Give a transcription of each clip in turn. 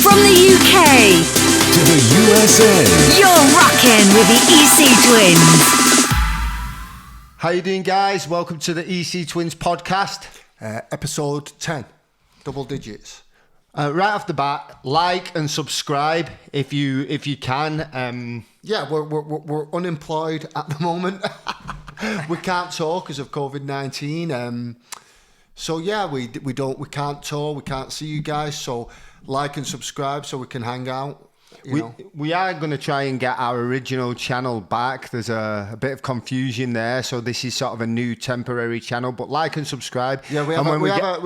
From the UK to the USA, you're rocking with the EC Twins. How you doing, guys? Welcome to the EC Twins podcast. Episode 10, double digits. Right off the bat, like and subscribe if you can. Yeah, we're unemployed at the moment. We can't tour because of COVID-19. So yeah, we can't tour, we can't see you guys. So like and subscribe so we can hang out. We are going to try and get our original channel back. There's a bit of confusion there, so this is sort of a new temporary channel. But like and subscribe. Yeah, we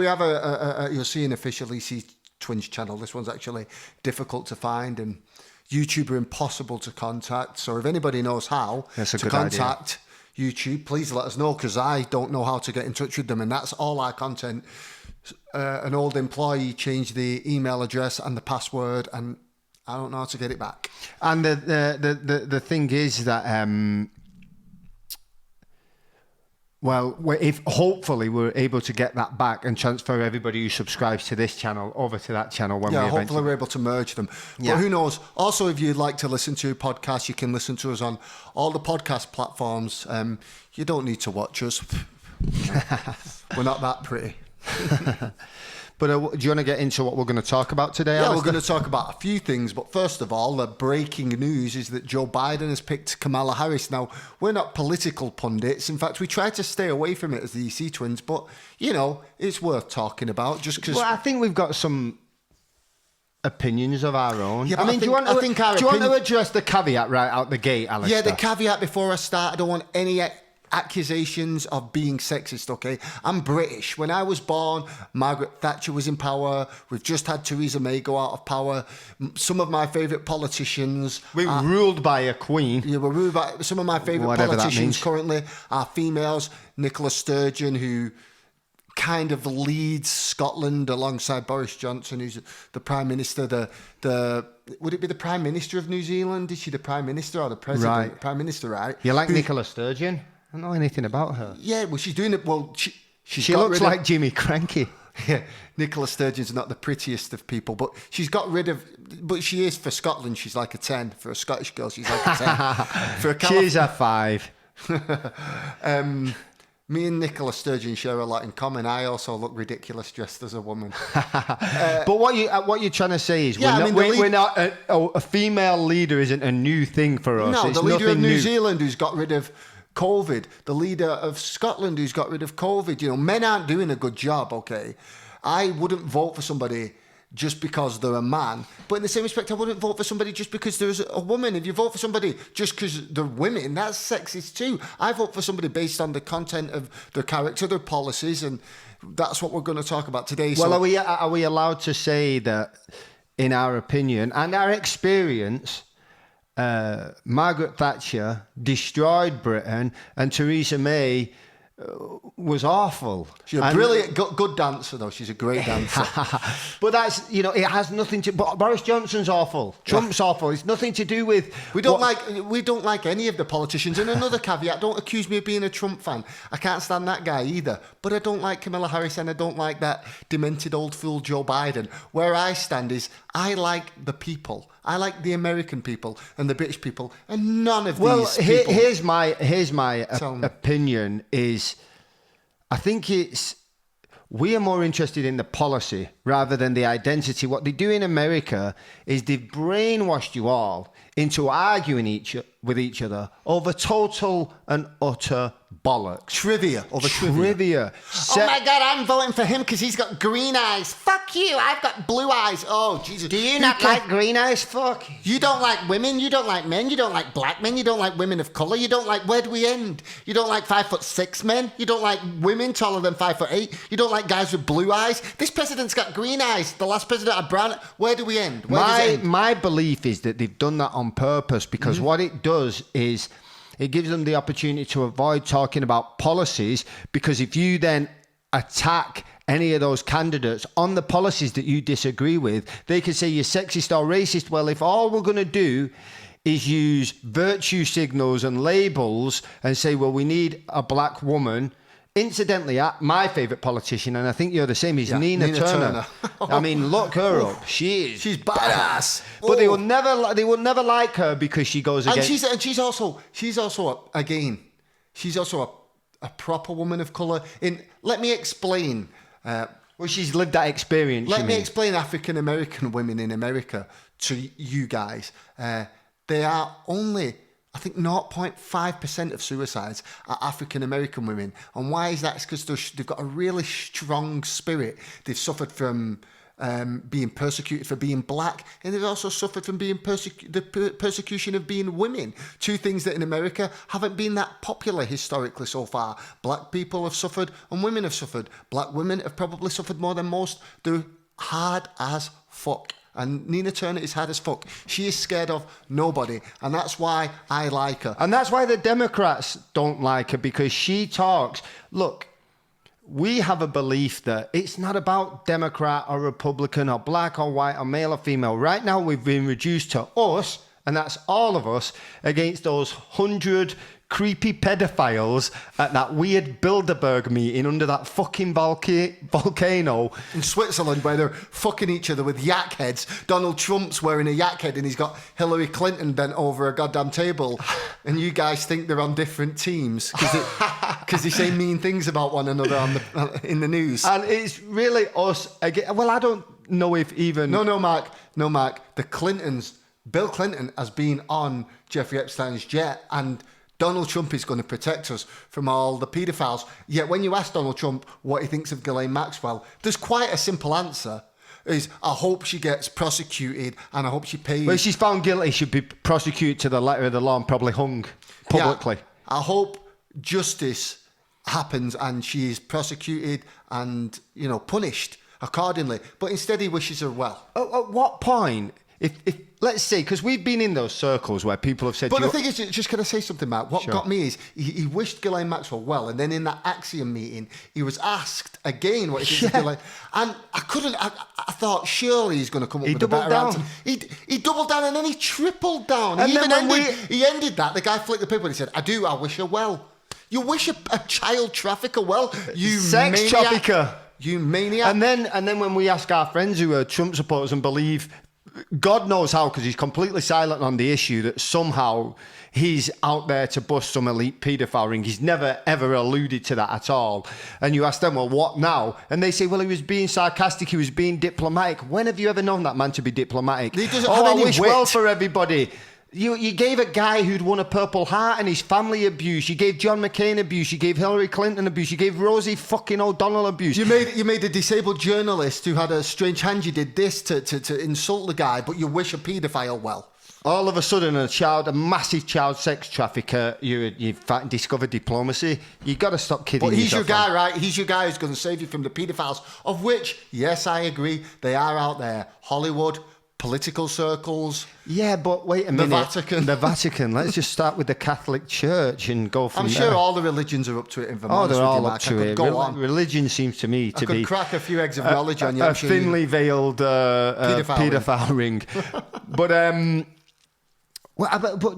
have a you'll see an official EC Twins channel. This one's actually difficult to find, and YouTube are impossible to contact. So if anybody knows how to contact YouTube, please let us know, because I don't know how to get in touch with them, and that's all our content. An old employee changed the email address and the password, and I don't know how to get it back. And the thing is that if hopefully we're able to get that back and transfer everybody who subscribes to this channel over to that channel hopefully we're able to merge them. But who knows? Also, if you'd like to listen to podcasts, you can listen to us on all the podcast platforms. You don't need to watch us. We're not that pretty. But do you want to get into what we're going to talk about today, Yeah, Alistair? we're going to talk about a few things. But first of all, the breaking news is that Joe Biden has picked Kamala Harris. Now, we're not political pundits. In fact, we try to stay away from it as the EC Twins. But, it's worth talking about just because... Well, I think we've got some opinions of our own. Yeah, do you want to address the caveat right out the gate, Alistair? Yeah, the caveat before I start, I don't want any accusations of being sexist, okay? I'm British. When I was born, Margaret Thatcher was in power. We've just had Theresa May go out of power. Some of my favourite politicians... We were ruled by a queen. Yeah, we're ruled by... Some of my favourite politicians currently are females. Nicola Sturgeon, who kind of leads Scotland alongside Boris Johnson, who's the Prime Minister. Would it be the Prime Minister of New Zealand? Is she the Prime Minister or the President? Right. Prime Minister, right? You like Nicola Sturgeon? I don't know anything about her. Yeah, well, she's doing it. Well, she looks like Jimmy Cranky. Yeah, Nicola Sturgeon's not the prettiest of people, but she's got rid of. But she is, for Scotland, she's like a 10. For a Scottish girl, she's like a 10. She's a 5. Me and Nicola Sturgeon share a lot in common. I also look ridiculous dressed as a woman. But what you're trying to say is we're not a female leader isn't a new thing for us. No, it's the leader of New new. Zealand who's got rid of COVID, the leader of Scotland who's got rid of COVID. Men aren't doing a good job, okay? I wouldn't vote for somebody just because they're a man, but in the same respect, I wouldn't vote for somebody just because there's a woman. If you vote for somebody just because they're women, that's sexist too. I vote for somebody based on the content of their character, their policies, and that's what we're going to talk about today. Well, are we allowed to say that, in our opinion and our experience, Margaret Thatcher destroyed Britain and Theresa May was awful? She's a brilliant, good dancer though. She's a great dancer. But that's, it has nothing to... But Boris Johnson's awful. Trump's awful. It's nothing to do with... We don't like any of the politicians. And another caveat, don't accuse me of being a Trump fan. I can't stand that guy either. But I don't like Kamala Harris, and I don't like that demented old fool Joe Biden. Where I stand is, I like the people. I like the American people and the British people, and none of these people. Here's my opinion is, I think we are more interested in the policy rather than the identity. What they do in America is they've brainwashed you all into arguing with each other over total and utter bollocks. Trivia. Oh my God, I'm voting for him because he's got green eyes. Fuck you, I've got blue eyes. Oh, Jesus. Do you not like green eyes? Fuck. You don't like women, you don't like men, you don't like black men, you don't like women of colour, you don't like, where do we end? You don't like 5'6" men, you don't like women taller than 5'8", you don't like guys with blue eyes. This president's got green eyes. The last president had brown. Where do we end? My belief is that they've done that on purpose because what it does is it gives them the opportunity to avoid talking about policies, because if you then attack any of those candidates on the policies that you disagree with, they can say you're sexist or racist. Well, if all we're going to do is use virtue signals and labels and say, well, we need a black woman Incidentally, my favourite politician, and I think you're the same, is Nina Turner. I mean, look her up. She's badass. But they will never like her because she goes against. And she's also a proper woman of colour. Let me explain. Well, she's lived that experience. Let me explain African American women in America to you guys. They are only, I think, 0.5% of suicides are African American women. And why is that? It's because they've got a really strong spirit. They've suffered from being persecuted for being black, and they've also suffered from being the persecution of being women. Two things that in America haven't been that popular historically so far. Black people have suffered and women have suffered. Black women have probably suffered more than most. They're hard as fuck. And Nina Turner is hard as fuck. She is scared of nobody, and that's why I like her. And that's why the Democrats don't like her, because she talks. Look, we have a belief that it's not about Democrat or Republican or black or white or male or female. Right now, we've been reduced to us, and that's all of us, against those 100 creepy pedophiles at that weird Bilderberg meeting under that fucking volcano in Switzerland, where they're fucking each other with yak heads. Donald Trump's wearing a yak head and he's got Hillary Clinton bent over a goddamn table, and you guys think they're on different teams because they say mean things about one another in the news. And it's really us again. Well, I don't know if even no Mark, the Clintons, Bill Clinton has been on Jeffrey Epstein's jet, and Donald Trump is going to protect us from all the paedophiles. Yet when you ask Donald Trump what he thinks of Ghislaine Maxwell, there's quite a simple answer. Is I hope she gets prosecuted and I hope she pays. Well, if she's found guilty, she'd be prosecuted to the letter of the law and probably hung publicly. Yeah, I hope justice happens and she is prosecuted and, punished accordingly. But instead he wishes her well. At what point, if let's say, because we've been in those circles where people have said... But the thing is, just can I say something, Matt? What Sure. got me is he wished Ghislaine Maxwell well, and then in that Axiom meeting, he was asked again what he thinks of Ghislaine. And I thought, surely he's going to come up with a better answer. He doubled down and then he tripled down. And He ended that. The guy flicked the paper and he said, I wish her well. You wish a child trafficker well? You sex maniac. trafficker. You maniac. And then when we ask our friends who are Trump supporters and believe... God knows how, because he's completely silent on the issue, that somehow he's out there to bust some elite paedophile ring. He's never, ever alluded to that at all. And you ask them, well, what now? And they say, well, he was being sarcastic, he was being diplomatic. When have you ever known that man to be diplomatic? He doesn't have any I wish wit. well for everybody. You gave a guy who'd won a Purple Heart and his family abuse. You gave John McCain abuse. You gave Hillary Clinton abuse. You gave Rosie fucking O'Donnell abuse. You made a disabled journalist who had a strange hand. You did this to insult the guy, but you wish a paedophile well. All of a sudden, a massive child sex trafficker, you've discovered diplomacy. You've got to stop kidding But he's your yourself guy, right? He's your guy who's going to save you from the paedophiles, of which, yes, I agree, they are out there. Hollywood, political circles. Yeah, but wait a minute. The Vatican. Let's just start with the Catholic Church and go from I'm there. sure all the religions are up to it, if I'm Oh, honest they're with you, all Mark. up to it. Go on. Religion seems to me to I could be... crack a few eggs of knowledge on you. A thinly veiled paedophile ring. But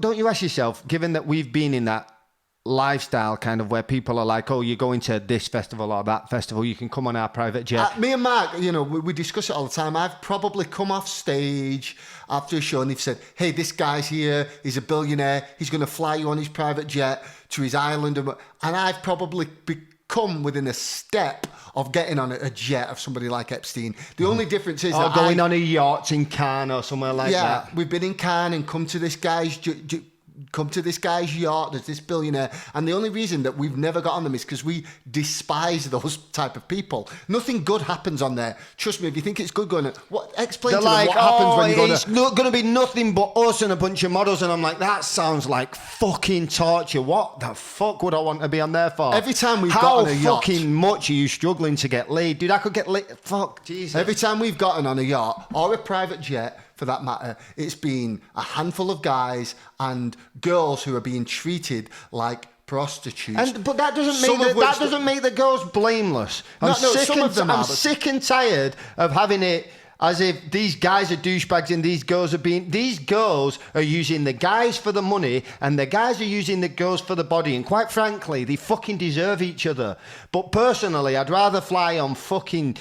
don't you ask yourself, given that we've been in that lifestyle kind of where people are like, oh, you're going to this festival or that festival, you can come on our private jet. Me and Mark, we discuss it all the time. I've probably come off stage after a show and they've said, hey, this guy's here, he's a billionaire, he's going to fly you on his private jet to his island. And I've probably become within a step of getting on a jet of somebody like Epstein. The only difference is that going on a yacht in Cannes or somewhere like that. Yeah, we've been in Cannes and come to this guy's yacht. There's this billionaire, and the only reason that we've never got on them is because we despise those type of people. Nothing good happens on there. Trust me. If you think it's good going, explain to them what happens when you go there. It's not going to be nothing but us and a bunch of models, and I'm like, that sounds like fucking torture. What the fuck would I want to be on there for? Every time we've got on a yacht, how fucking much are you struggling to get laid, dude? I could get laid. Fuck, Jesus. Every time we've gotten on a yacht or a private jet, for that matter, it's been a handful of guys and girls who are being treated like prostitutes. But that doesn't make the girls blameless. I'm sick and tired of having it as if these guys are douchebags and these girls are using the guys for the money and the guys are using the girls for the body. And quite frankly, they fucking deserve each other. But personally, I'd rather fly on fucking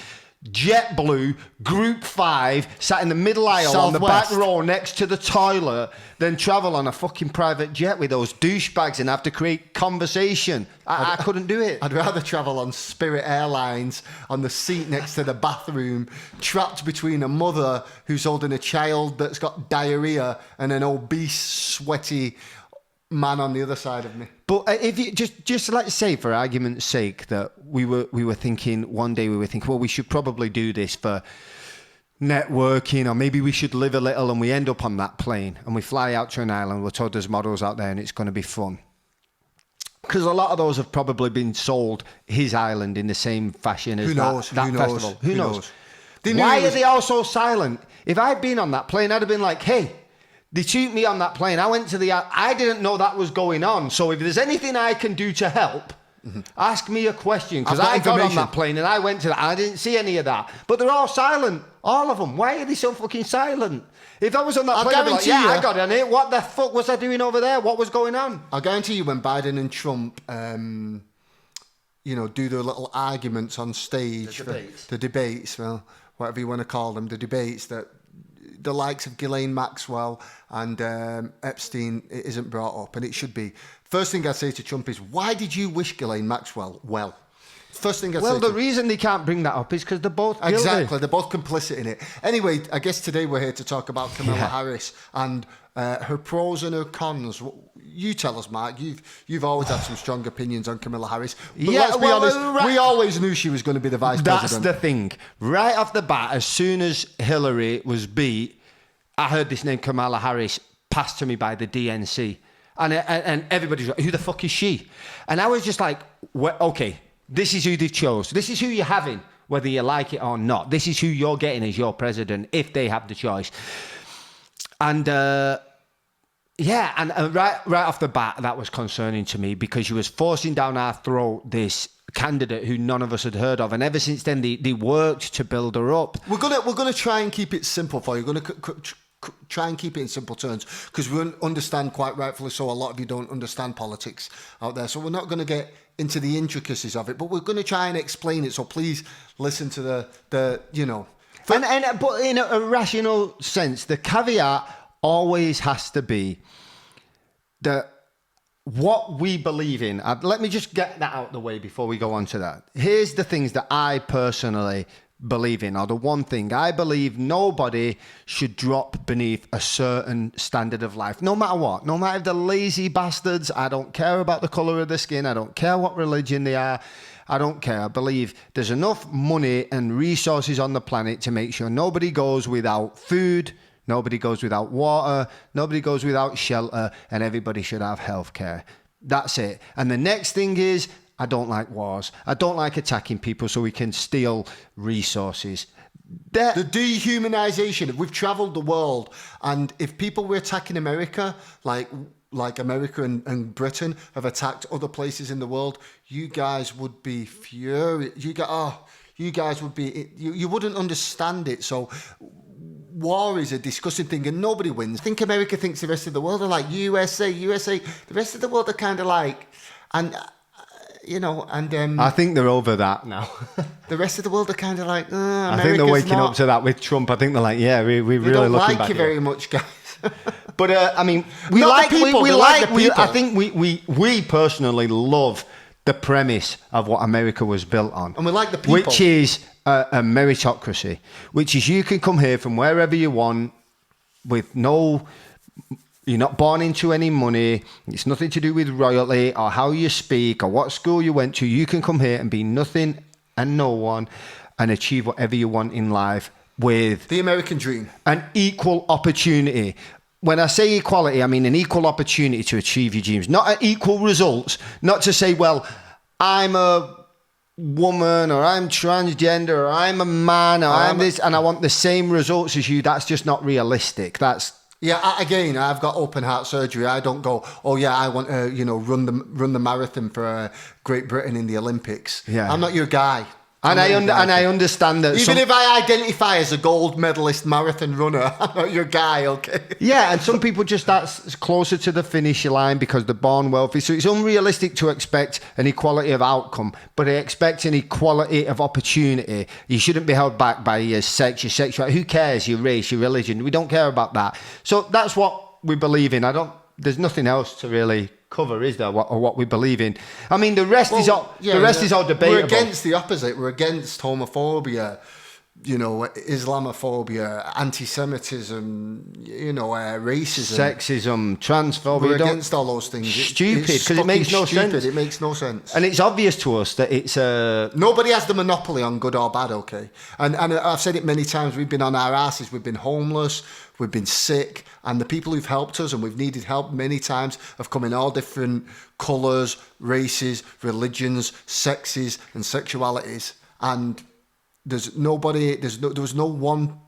JetBlue Group 5 sat in the middle aisle on the back row next to the toilet than travel on a fucking private jet with those douchebags and have to create conversation. I couldn't do it. I'd rather travel on Spirit Airlines on the seat next to the bathroom, trapped between a mother who's holding a child that's got diarrhea and an obese, sweaty man on the other side of me. But if you just let's say, for argument's sake, that we were thinking one day, well, we should probably do this for networking, or maybe we should live a little, and we end up on that plane and we fly out to an island. We're told there's models out there and it's going to be fun. Because a lot of those have probably been sold his island in the same fashion as that festival. Who knows? Why are they all so silent? If I'd been on that plane, I'd have been like, hey, they took me on that plane. I went to I didn't know that was going on. So if there's anything I can do to help, ask me a question. Because I got on that plane and I went to that. I didn't see any of that. But they're all silent. All of them. Why are they so fucking silent? If I was on that plane, I'd be like, I got on it. What the fuck was I doing over there? What was going on? I'll guarantee you when Biden and Trump, do their little arguments on stage. The debates, well, whatever you want to call them, the debates that the likes of Ghislaine Maxwell and Epstein isn't brought up, and it should be. First thing I'd say to Trump is, why did you wish Ghislaine Maxwell well? First thing I'd say. Well, the reason they can't bring that up is because they're both guilty. Exactly, they're both complicit in it. Anyway, I guess today we're here to talk about Kamala Harris and her pros and her cons. You tell us, Mark. You've always had some strong opinions on Kamala Harris. But let's be honest, we always knew she was going to be the vice president. That's the thing. Right off the bat, as soon as Hillary was beat, I heard this name Kamala Harris passed to me by the DNC. And everybody's like, who the fuck is she? And I was just like, well, okay, this is who they chose. This is who you're having, whether you like it or not. This is who you're getting as your president, if they have the choice. And right off the bat, that was concerning to me because she was forcing down our throat this candidate who none of us had heard of, and ever since then they worked to build her up. We're gonna try and keep it simple for you. We're gonna try and keep it in simple terms because we understand, quite rightfully so, a lot of you don't understand politics out there. So we're not going to get into the intricacies of it, but we're going to try and explain it. So please listen to the. But in a rational sense, the caveat always has to be that what we believe in. Let me just get that out of the way before we go on to that. Here's the things that I personally believe in, or the one thing I believe: nobody should drop beneath a certain standard of life, no matter what. No matter if they're lazy bastards, I don't care about the colour of their skin, I don't care what religion they are, I don't care. I believe there's enough money and resources on the planet to make sure nobody goes without food, nobody goes without water, nobody goes without shelter, and everybody should have healthcare. That's it. And the next thing is, I don't like wars. I don't like attacking people so we can steal resources. The dehumanization. If we've traveled the world, and if people were attacking America, like America and Britain have attacked other places in the world, you guys would be furious. You guys would be. You wouldn't understand it. So war is a disgusting thing, and nobody wins. I think America thinks the rest of the world are like USA. The rest of the world are kind of like, and. I think they're over that now. The rest of the world are kind of like, I think they're waking up to that with Trump. I think they're like, yeah, we really don't looking like back you very much, guys. But I mean, I think we personally love the premise of what America was built on, and we like the people, which is a meritocracy, which is you can come here from wherever you want with no. You're not born into any money. It's nothing to do with royalty or how you speak or what school you went to. You can come here and be nothing and no one and achieve whatever you want in life with the American dream. An equal opportunity. When I say equality, I mean an equal opportunity to achieve your dreams, not an equal results. Not to say, well, I'm a woman or I'm transgender or I'm a man or I'm this and I want the same results as you. That's just not realistic. Yeah, again, I've got open heart surgery. I don't go, oh yeah, I want to, run the marathon for Great Britain in the Olympics. Yeah. I'm not your guy. And I understand that. Even if I identify as a gold medalist marathon runner, I'm not your guy, okay? Yeah, and some people just that's closer to the finish line because they're born wealthy. So it's unrealistic to expect an equality of outcome, but I expect an equality of opportunity. You shouldn't be held back by your sex, your sexuality. Who cares? Your race, your religion. We don't care about that. So that's what we believe in. There's nothing else to really cover, is there, or what we believe in? I mean, the rest is all debatable. We're against the opposite. We're against homophobia, Islamophobia, anti-Semitism, racism, sexism, transphobia. We're against all those things. Stupid, because it makes no sense. It makes no sense. And it's obvious to us that it's nobody has the monopoly on good or bad, okay? And I've said it many times, we've been on our asses, we've been homeless, we've been sick, and the people who've helped us, and we've needed help many times, have come in all different colours, races, religions, sexes, and sexualities. And there was no one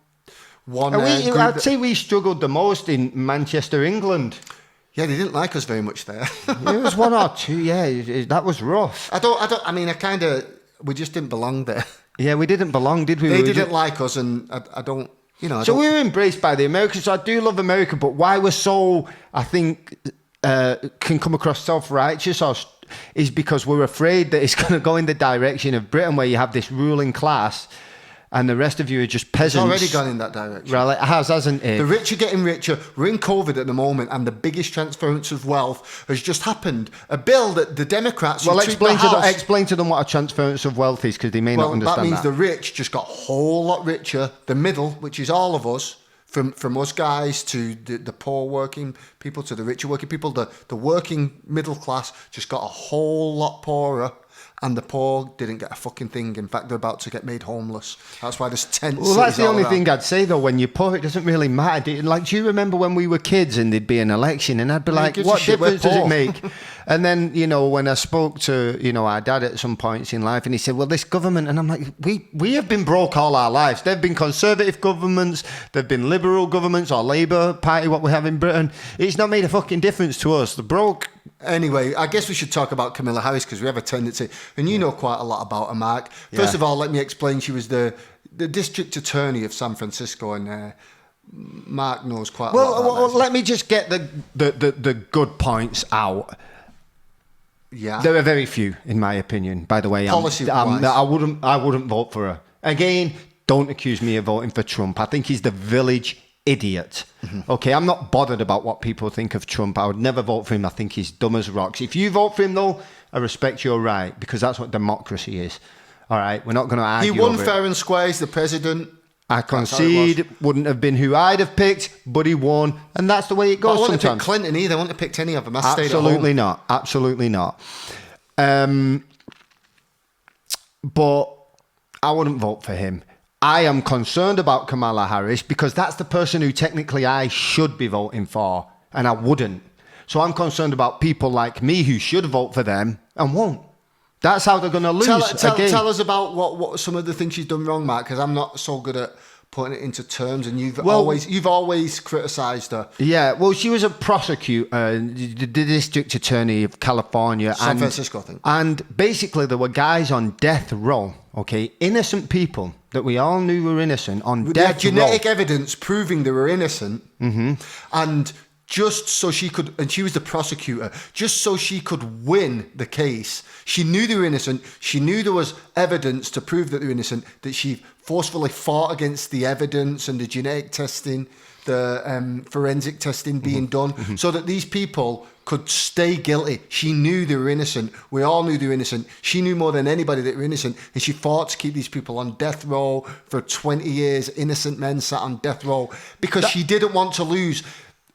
I'd say we struggled the most in Manchester, England. Yeah, they didn't like us very much there. There was one or two, that was rough. We just didn't belong there. Yeah, we didn't belong, did we? They didn't like us, and I don't. So we were embraced by the Americans. So I do love America, but why we're so, I think, can come across self-righteous is because we're afraid that it's going to go in the direction of Britain, where you have this ruling class and the rest of you are just peasants. It's already gone in that direction. Well, it has, hasn't it? The rich are getting richer. We're in COVID at the moment, and the biggest transference of wealth has just happened. A bill that the Democrats... Well, explain to them what a transference of wealth is, because they may not understand that. That means the rich just got a whole lot richer. The middle, which is all of us, from us guys to the poor working people to the richer working people, the working middle class just got a whole lot poorer. And the poor didn't get a fucking thing. In fact, they're about to get made homeless. That's why there's tents. Well, that's the only thing I'd say, though. When you're poor, it doesn't really matter. Do you remember when we were kids and there'd be an election and I'd be like, what difference does it make? And then, when I spoke to, our dad at some points in life, and he said, well, this government, and I'm like, we have been broke all our lives. There've been conservative governments, there've been liberal governments, or Labour Party, what we have in Britain. It's not made a fucking difference to us. The broke. Anyway, I guess we should talk about Kamala Harris, because we have a tendency, and you know quite a lot about her, Mark. First of all, let me explain. She was the district attorney of San Francisco, and Mark knows quite a lot about that. Let me just get the good points out. Yeah, there are very few, in my opinion. By the way, policy-wise, I wouldn't vote for her again. Don't accuse me of voting for Trump. I think he's the village idiot. Mm-hmm. Okay, I'm not bothered about what people think of Trump. I would never vote for him. I think he's dumb as rocks. If you vote for him, though, I respect your right, because that's what democracy is. All right, we're not going to argue. He won fair and square. He's the president. I concede, wouldn't have been who I'd have picked, but he won, and that's the way it goes. I wouldn't sometimes. have picked Clinton either. I wouldn't have picked any of them. Absolutely not. Absolutely not. But I wouldn't vote for him. I am concerned about Kamala Harris because that's the person who technically I should be voting for, and I wouldn't. So I'm concerned about people like me who should vote for them and won't. That's how they're going to lose. Tell us about what some of the things she's done wrong, Mark, because I'm not so good at putting it into terms, and you've always criticised her. Yeah, well, she was a prosecutor, the district attorney of California. San Francisco, I think. And basically there were guys on death row, okay, innocent people that we all knew were innocent on death row. They had genetic evidence proving they were innocent, and just so she could, and she was the prosecutor, just so she could win the case. She knew they were innocent. She knew there was evidence to prove that they were innocent, that she forcefully fought against the evidence and the genetic testing, the forensic testing being done, so that these people could stay guilty. She knew they were innocent. We all knew they were innocent. She knew more than anybody that they were innocent, and she fought to keep these people on death row for 20 years. Innocent men sat on death row because she didn't want to lose.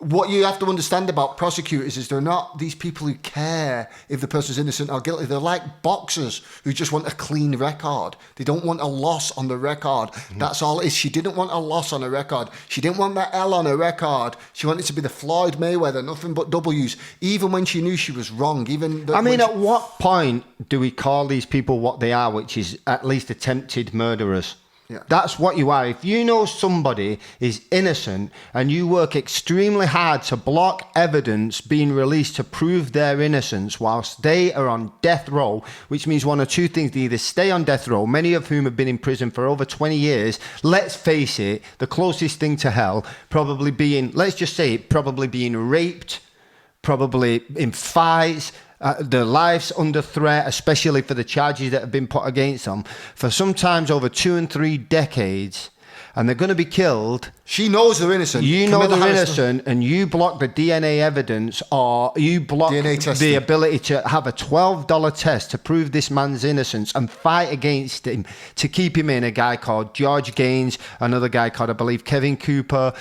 What you have to understand about prosecutors is they're not these people who care if the person's innocent or guilty. They're like boxers who just want a clean record. They don't want a loss on the record. That's all it is. She didn't want a loss on her record. She didn't want that L on her record. She wanted to be the Floyd Mayweather, nothing but W's, even when she knew she was wrong. At what point do we call these people what they are, which is at least attempted murderers? Yeah. That's what you are. If you know somebody is innocent and you work extremely hard to block evidence being released to prove their innocence whilst they are on death row, which means one or two things: they either stay on death row, many of whom have been in prison for over 20 years. Let's face it, the closest thing to hell, probably being, let's just say it, probably being raped, probably in fights, their lives under threat, especially for the charges that have been put against them, for sometimes over 2 and 3 decades, and they're going to be killed. She knows they're innocent. You know Kamala they're Harris innocent, and you block the DNA evidence, or you block DNA the testing. ability to have a $12 test to prove this man's innocence and fight against him to keep him in. A guy called George Gaines, another guy called, I believe, Kevin Cooper,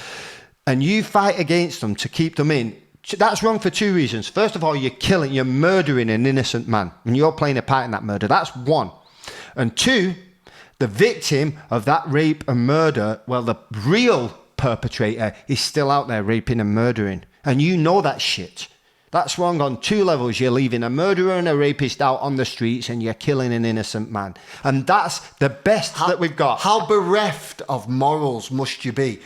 and you fight against them to keep them in. That's wrong for 2 reasons. First of all, you're murdering an innocent man, and you're playing a part in that murder. That's one. And 2, the victim of that rape and murder, well, the real perpetrator is still out there raping and murdering. And you know that shit. That's wrong on 2 levels. You're leaving a murderer and a rapist out on the streets, and you're killing an innocent man. And that's the best that we've got. How bereft of morals must you be?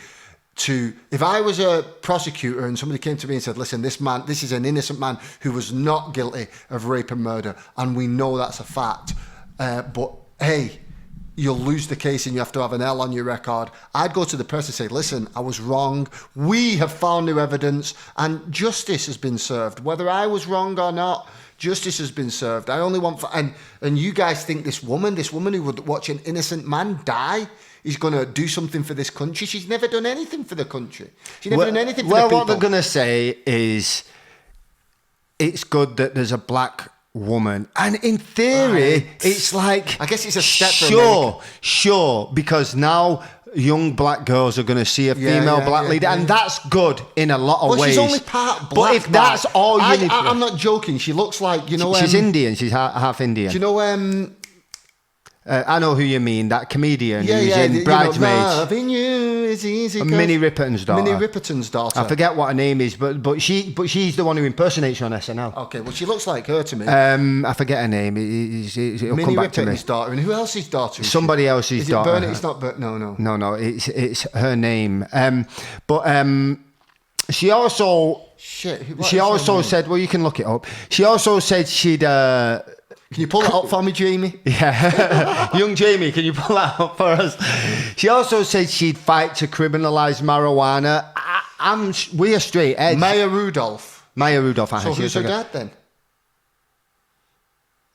If I was a prosecutor and somebody came to me and said, listen, this is an innocent man who was not guilty of rape and murder, and we know that's a fact, but hey, you'll lose the case and you have to have an L on your record. I'd go to the person and say, listen, I was wrong. We have found new evidence and justice has been served. Whether I was wrong or not, justice has been served. I only want and you guys think this woman who would watch an innocent man die is going to do something for this country? She's never done anything for the country. She's never done anything for the people. Well, what they're going to say is it's good that there's a black woman. And in theory, it's like... I guess it's a step for America. Sure, because now young black girls are going to see a female black leader, and that's good in a lot of ways. She's only part black. But if that's all you need... I'm not joking. She looks like, she's Indian. She's half Indian. Do you know... I know who you mean, that comedian who's in Bridesmaids. Loving you is easy. Minnie Riperton's daughter. Minnie Riperton's daughter. I forget what her name is, but she's the one who impersonates you on SNL. Okay, well, she looks like her to me. I forget her name. It'll come back to me. Minnie Riperton's daughter. And who else's daughter is Somebody else's daughter. Bernard? It's not Bernard. No. It's her name. She also... She also said... Well, you can look it up. She also said she'd... Can you pull that up for me, Jamie? Yeah. Young Jamie, can you pull that up for us? She also said she'd fight to criminalise marijuana. We're straight edge. Maya Rudolph. So who's her dad then?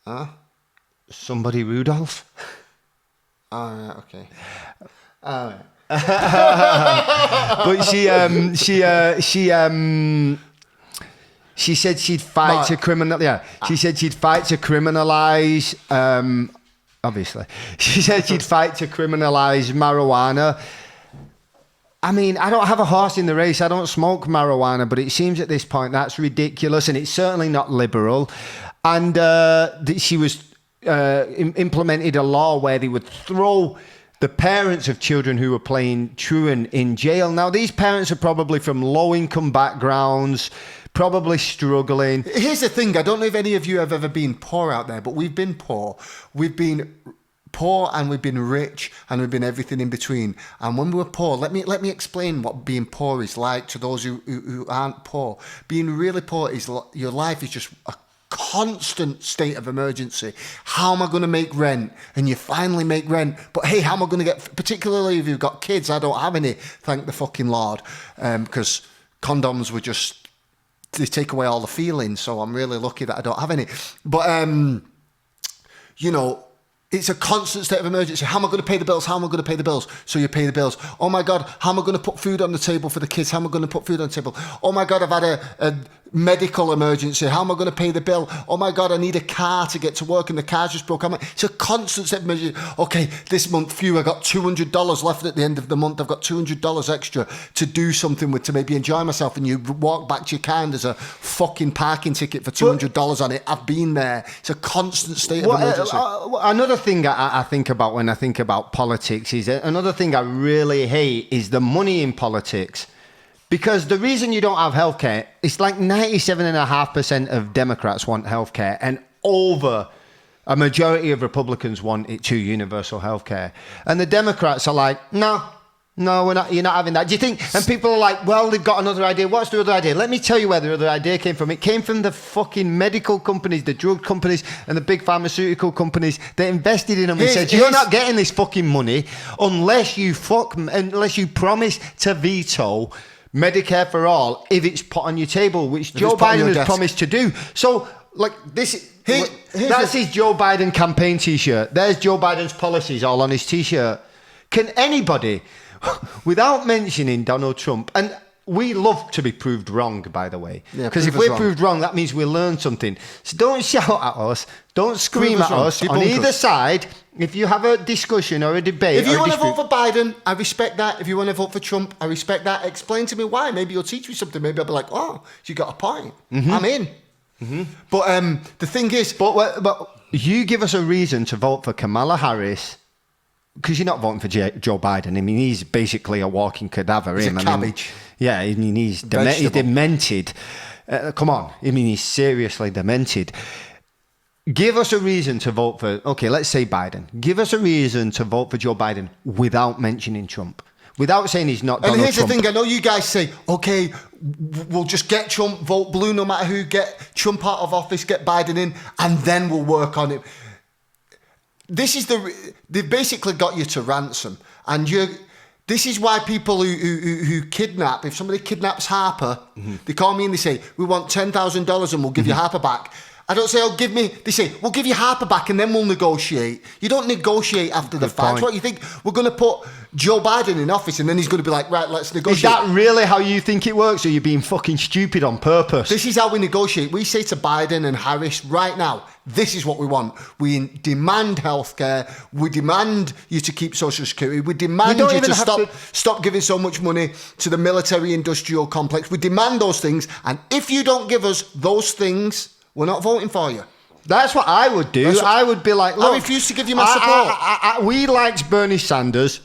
Huh? Somebody Rudolph? All right, okay. All right. But she said she'd fight to criminal. Yeah, she said she'd fight to criminalise. Obviously, she said she'd fight to criminalise marijuana. I mean, I don't have a horse in the race. I don't smoke marijuana, but it seems at this point that's ridiculous, and it's certainly not liberal. And she was implemented a law where they would throw the parents of children who were playing truant in jail. Now, these parents are probably from low-income backgrounds, probably struggling. Here's the thing. I don't know if any of you have ever been poor out there, but we've been poor. We've been poor and we've been rich and we've been everything in between. And when we were poor, let me explain what being poor is like to those who aren't poor. Being really poor is your life is just a constant state of emergency. How am I going to make rent? And you finally make rent, but hey, how am I going to get, particularly if you've got kids? I don't have any, thank the fucking Lord, because condoms were just, they take away all the feelings, so I'm really lucky that I don't have any. But it's a constant state of emergency. How am I going to pay the bills? How am I going to pay the bills? So you pay the bills. Oh my God, how am I going to put food on the table for the kids? How am I going to put food on the table? Oh my God, I've had a medical emergency. How am I going to pay the bill? Oh my God, I need a car to get to work and the car's just broke. It's a constant state of emergency. Okay, this month, I got $200 left at the end of the month. I've got $200 extra to do something with, to maybe enjoy myself. And you walk back to your car and there's a fucking parking ticket for $200 on it. I've been there. It's a constant state of emergency. Another thing I think about when I think about politics is another thing I really hate is the money in politics. Because the reason you don't have healthcare, it's like 97.5% of Democrats want healthcare, and over A majority of Republicans want it to universal healthcare. And the Democrats are like, no, we're not, you're not having that. Do you think? And people are like, well, they've got another idea. What's the other idea? Let me tell you where the other idea came from. It came from the fucking medical companies, the drug companies, and the big pharmaceutical companies that invested in them and said, you're not getting this fucking money unless you promise to veto Medicare for all if it's put on your table, which Joe Biden has promised to do. So, like, this... That's his Joe Biden campaign T-shirt. There's Joe Biden's policies all on his T-shirt. Can anybody, without mentioning Donald Trump, and we love to be proved wrong, by the way, because if we're proved wrong, that means we learned something. So don't shout at us, don't scream at us on either side. If you have a discussion or a debate, if you want to vote for Biden, I respect that. If you want to vote for Trump, I respect that. Explain to me why. Maybe you'll teach me something. Maybe I'll be like, oh, you got a point. Mm-hmm. I'm in. Mm-hmm. But the thing is, but you give us a reason to vote for Kamala Harris, because you're not voting for Joe Biden. I mean, he's basically a walking cadaver. He's a cabbage. I mean, he's demented. Come on, I mean, he's seriously demented. Give us a reason to vote for. Okay, let's say Biden. Give us a reason to vote for Joe Biden without mentioning Trump. Without saying he's not Donald Trump. And here's the thing, I know you guys say, okay, we'll just get Trump, vote blue no matter who, get Trump out of office, get Biden in, and then we'll work on it. They've basically got you to ransom. And this is why people who kidnap, if somebody kidnaps Harper, they call me and they say, we want $10,000 and we'll give you Harper back. I don't say, they say, we'll give you Harper back and then we'll negotiate. You don't negotiate after the fact. What you think? We're going to put Joe Biden in office and then he's going to be like, right, let's negotiate. Is that really how you think it works, or you're being fucking stupid on purpose? This is how we negotiate. We say to Biden and Harris right now, this is what we want. We demand healthcare. We demand you to keep Social Security. We demand you to stop giving so much money to the military-industrial complex. We demand those things. And if you don't give us those things, we're not voting for you. That's what I would do. I would be like, look, I refuse to give you my support. We liked Bernie Sanders.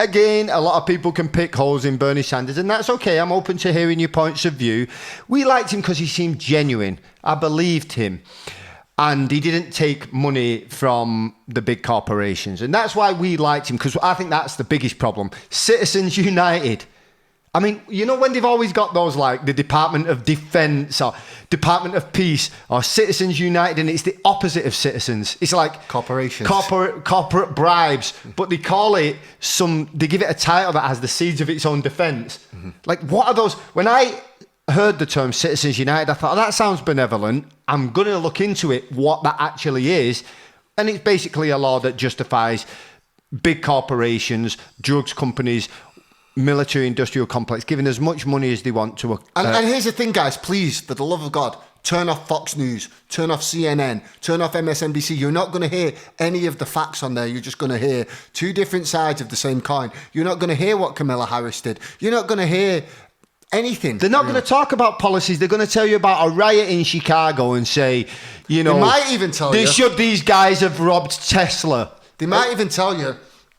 Again, a lot of people can pick holes in Bernie Sanders, and that's okay. I'm open to hearing your points of view. We liked him because he seemed genuine. I believed him. And he didn't take money from the big corporations. And that's why we liked him, because I think that's the biggest problem. Citizens United. I mean, you know when they've always got those, like the Department of Defense or Department of Peace or Citizens United, and it's the opposite of citizens. It's like corporations, corporate bribes, but they call it they give it a title that has the seeds of its own defense. Mm-hmm. Like, what are those? When I heard the term Citizens United, I thought, oh, that sounds benevolent. I'm going to look into it, what that actually is. And it's basically a law that justifies big corporations, drugs companies, military industrial complex giving as much money as they want to and here's the thing, guys, please, for the love of God, turn off Fox News, turn off CNN, turn off MSNBC. You're not going to hear any of the facts on there. You're just going to hear two different sides of the same coin. You're not going to hear what Kamala Harris did. You're not going to hear anything. They're not going to talk about policies. They're going to tell you about a riot in Chicago and say, you know, they might even tell these guys have robbed Tesla. They might even tell you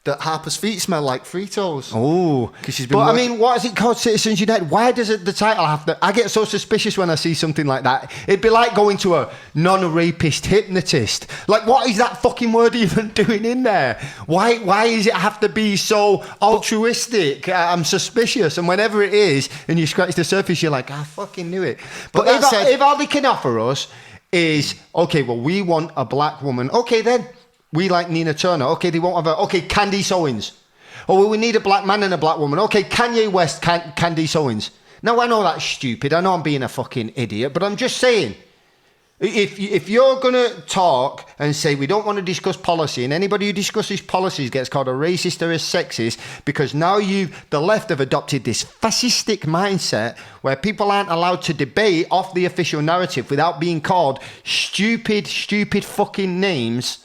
that Harper's feet smell like Fritos. Oh, I mean, what is it called, Citizens United? Why does the title have to? I get so suspicious when I see something like that. It'd be like going to a non-rapist hypnotist. Like, what is that fucking word even doing in there? Why does it have to be so altruistic? I'm suspicious, and whenever it is, and you scratch the surface, you're like, I fucking knew it. But if all they can offer us is, okay, well, we want a black woman. Okay, then. We like Nina Turner. Okay, they won't have okay, Candice Owens. Oh, well, we need a black man and a black woman. Okay, Kanye West, Candice Owens. Now, I know that's stupid. I know I'm being a fucking idiot, but I'm just saying, if you're going to talk and say we don't want to discuss policy, and anybody who discusses policies gets called a racist or a sexist, because now the left have adopted this fascistic mindset where people aren't allowed to debate off the official narrative without being called stupid fucking names,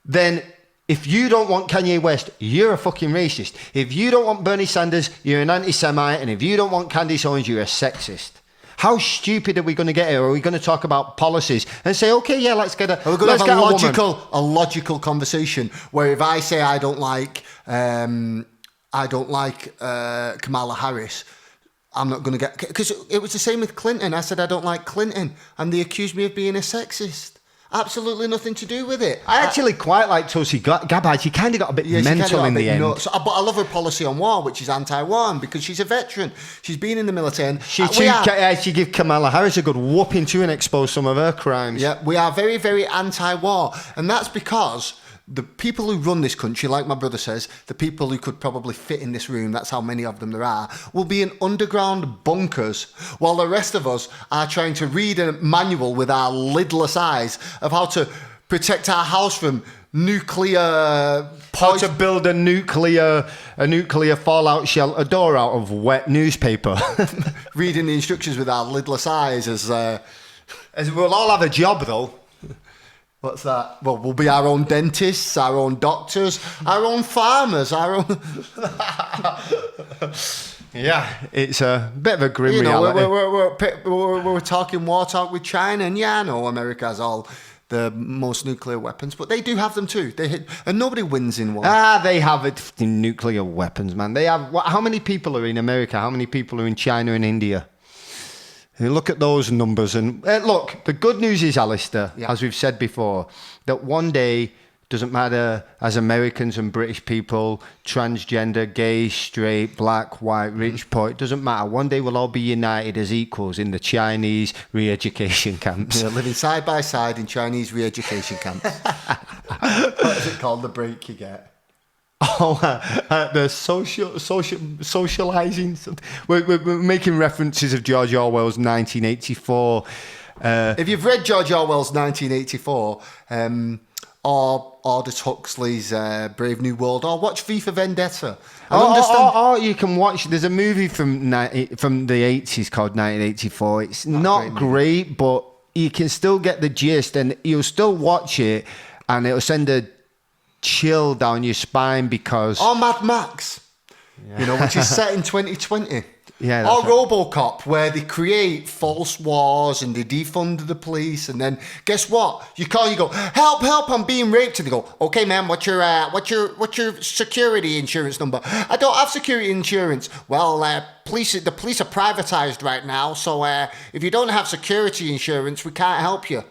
then if you don't want Kanye West, you're a fucking racist. If you don't want Bernie Sanders, you're an anti-Semite. And if you don't want Candice Owens, you're a sexist. How stupid are we going to get here? Are we going to talk about policies and say, okay, yeah, let's get a We're going to have a logical conversation where if I say I don't like Kamala Harris, I'm not going to get... Because it was the same with Clinton. I said I don't like Clinton, and they accused me of being a sexist. Absolutely nothing to do with it. I actually quite like Tulsi Gabbard. She kind of got a bit mental in the end. Nuts. But I love her policy on war, which is anti-war, because she's a veteran. She's been in the military. And She give Kamala Harris a good whooping too and expose some of her crimes. yeah, we are very, very anti-war. And that's because the people who run this country, like my brother says, the people who could probably fit in this room, that's how many of them there are, will be in underground bunkers, while the rest of us are trying to read a manual with our lidless eyes of how to protect our house from nuclear How to build a nuclear fallout shelter door out of wet newspaper. reading the instructions with our lidless eyes as We'll all have a job though. what's that? Well, we'll be our own dentists, our own doctors, our own farmers, our own. Yeah, it's a bit of a grim reality. We're talking war talk with China, and yeah, I know America has all the most nuclear weapons, but they do have them too. And nobody wins in war. They have nuclear weapons, man. They have. How many people are in America? How many people are in China and India? You look at those numbers, and look. The good news is, Alistair, as we've said before, that one day doesn't matter as Americans and British people, transgender, gay, straight, black, white, rich, poor. It doesn't matter. One day we'll all be united as equals in the Chinese re-education camps. Yeah, living side by side in Chinese re-education camps. What is it called? The break you get. Oh, the socializing. We're making references of George Orwell's 1984. If you've read George Orwell's 1984, or Aldous Huxley's Brave New World, or watch V for Vendetta. Or you can watch. There's a movie from the 80s called 1984. It's not great, but you can still get the gist, and you'll still watch it, and it'll send a chill down your spine because. Or Mad Max, which is set in 2020. Yeah, or RoboCop, where they create false wars and they defund the police, and then guess what? You go, help! I'm being raped, and they go, okay, man, what's your security insurance number? I don't have security insurance. Well, the police are privatized right now, so if you don't have security insurance, we can't help you.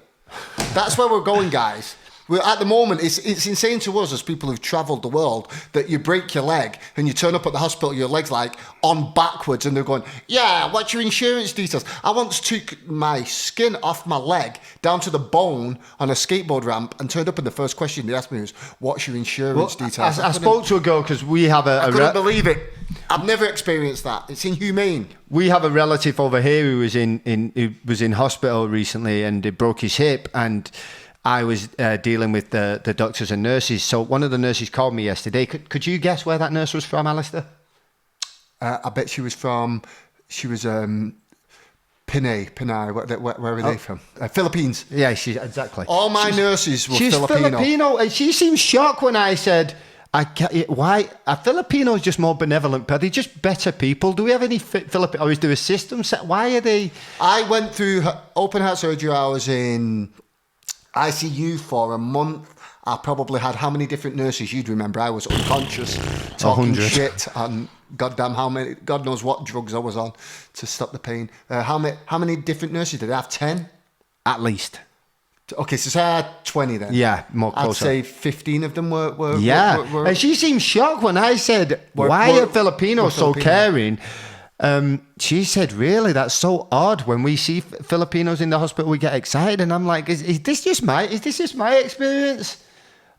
That's where we're going, guys. At the moment, it's insane to us as people who've travelled the world that you break your leg and you turn up at the hospital, your leg's like on backwards, and they're going, yeah, what's your insurance details? I once took my skin off my leg down to the bone on a skateboard ramp and turned up, and the first question they asked me was, what's your insurance details? I spoke to a girl because we have I couldn't believe it. I've never experienced that. It's inhumane. We have a relative over here who was in hospital recently, and he broke his hip, and I was dealing with the doctors and nurses. So one of the nurses called me yesterday. Could you guess where that nurse was from, Alistair? I bet she was Pinay. Where are they from? Philippines. Yeah, exactly. All my nurses were Filipino. She's Filipino, and she seemed shocked when I said, why? Are Filipinos just more benevolent? Are they just better people? Do we have any Filipino, or is there a system set? Why are they? I went through open heart surgery. I was in ICU for a month. I probably had how many different nurses? You'd remember. I was unconscious, talking 100. shit, and goddamn how many, God knows what drugs I was on to stop the pain. How many different nurses did I have? 10? At least. Okay, so say I had 20 then. Yeah, more closer. I'd say 15 of them were and she seemed shocked when I said, why are Filipinos so caring? She said, really, that's so odd. When we see Filipinos in the hospital, we get excited. And I'm like, is this just my experience?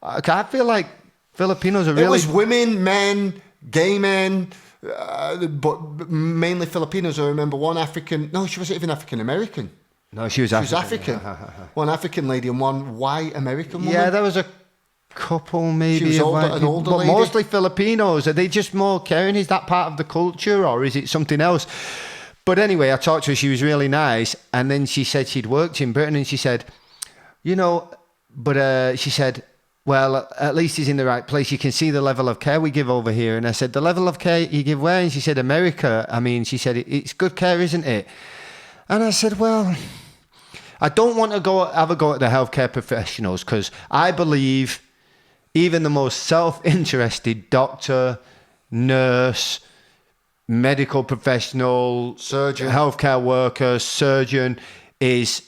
I feel like Filipinos are really... It was women, men, gay men, but mainly Filipinos. I remember one African... No, she wasn't even African-American. No, she was African. One African lady and one white American woman. Yeah, there was a couple maybe. She was an older but lady. Mostly Filipinos. Are they just more caring? Is that part of the culture, or is it something else? But anyway, I talked to her. She was really nice. And then she said she'd worked in Britain, and she said, she said, well, at least he's in the right place. You can see the level of care we give over here. And I said, the level of care you give where? And she said, America. I mean, she said, it's good care, isn't it? And I said, well, I don't want to have a go at the healthcare professionals, because I believe even the most self-interested doctor, nurse, medical professional, surgeon, healthcare worker, surgeon is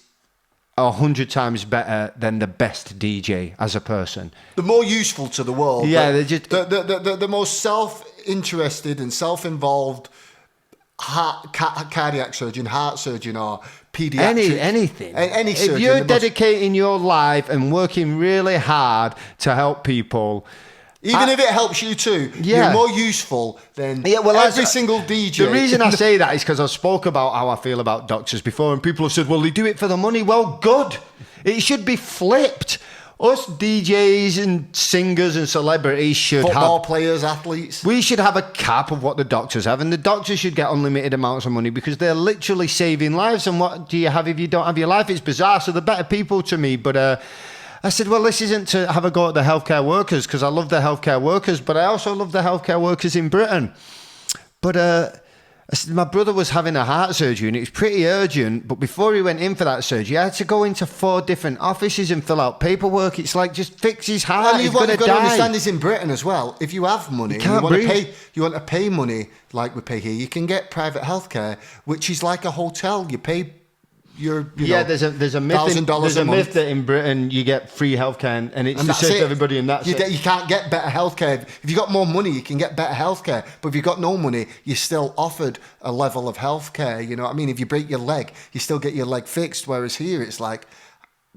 100 times better than the best DJ as a person. The more useful to the world. Yeah, they're just the most self-interested and self-involved cardiac surgeon, heart surgeon, or pediatric. anything. Any surgeon. If you're dedicating your life and working really hard to help people. Even if it helps you too, you're more useful than every single DJ. The reason I say that is because I spoke about how I feel about doctors before, and people have said, well, they do it for the money. Well, good. It should be flipped. Us DJs and singers and celebrities should Football players, athletes. We should have a cap of what the doctors have, and the doctors should get unlimited amounts of money because they're literally saving lives. And what do you have if you don't have your life? It's bizarre. So they're better people to me, but... I said, well, this isn't to have a go at the healthcare workers because I love the healthcare workers, but I also love the healthcare workers in Britain. But I said, my brother was having a heart surgery and it was pretty urgent. But before he went in for that surgery, I had to go into 4 different offices and fill out paperwork. It's like, just fix his heart. He's going to die. To understand this in Britain as well. If you have money, you want to pay money like we pay here. You can get private healthcare, which is like a hotel. You pay. There's a myth. There's a myth that in Britain you get free healthcare, and it's the same to everybody, and that's it. You can't get better healthcare. If you got more money, you can get better healthcare. But if you got no money, you're still offered a level of healthcare. You know what I mean? If you break your leg, you still get your leg fixed. Whereas here, it's like,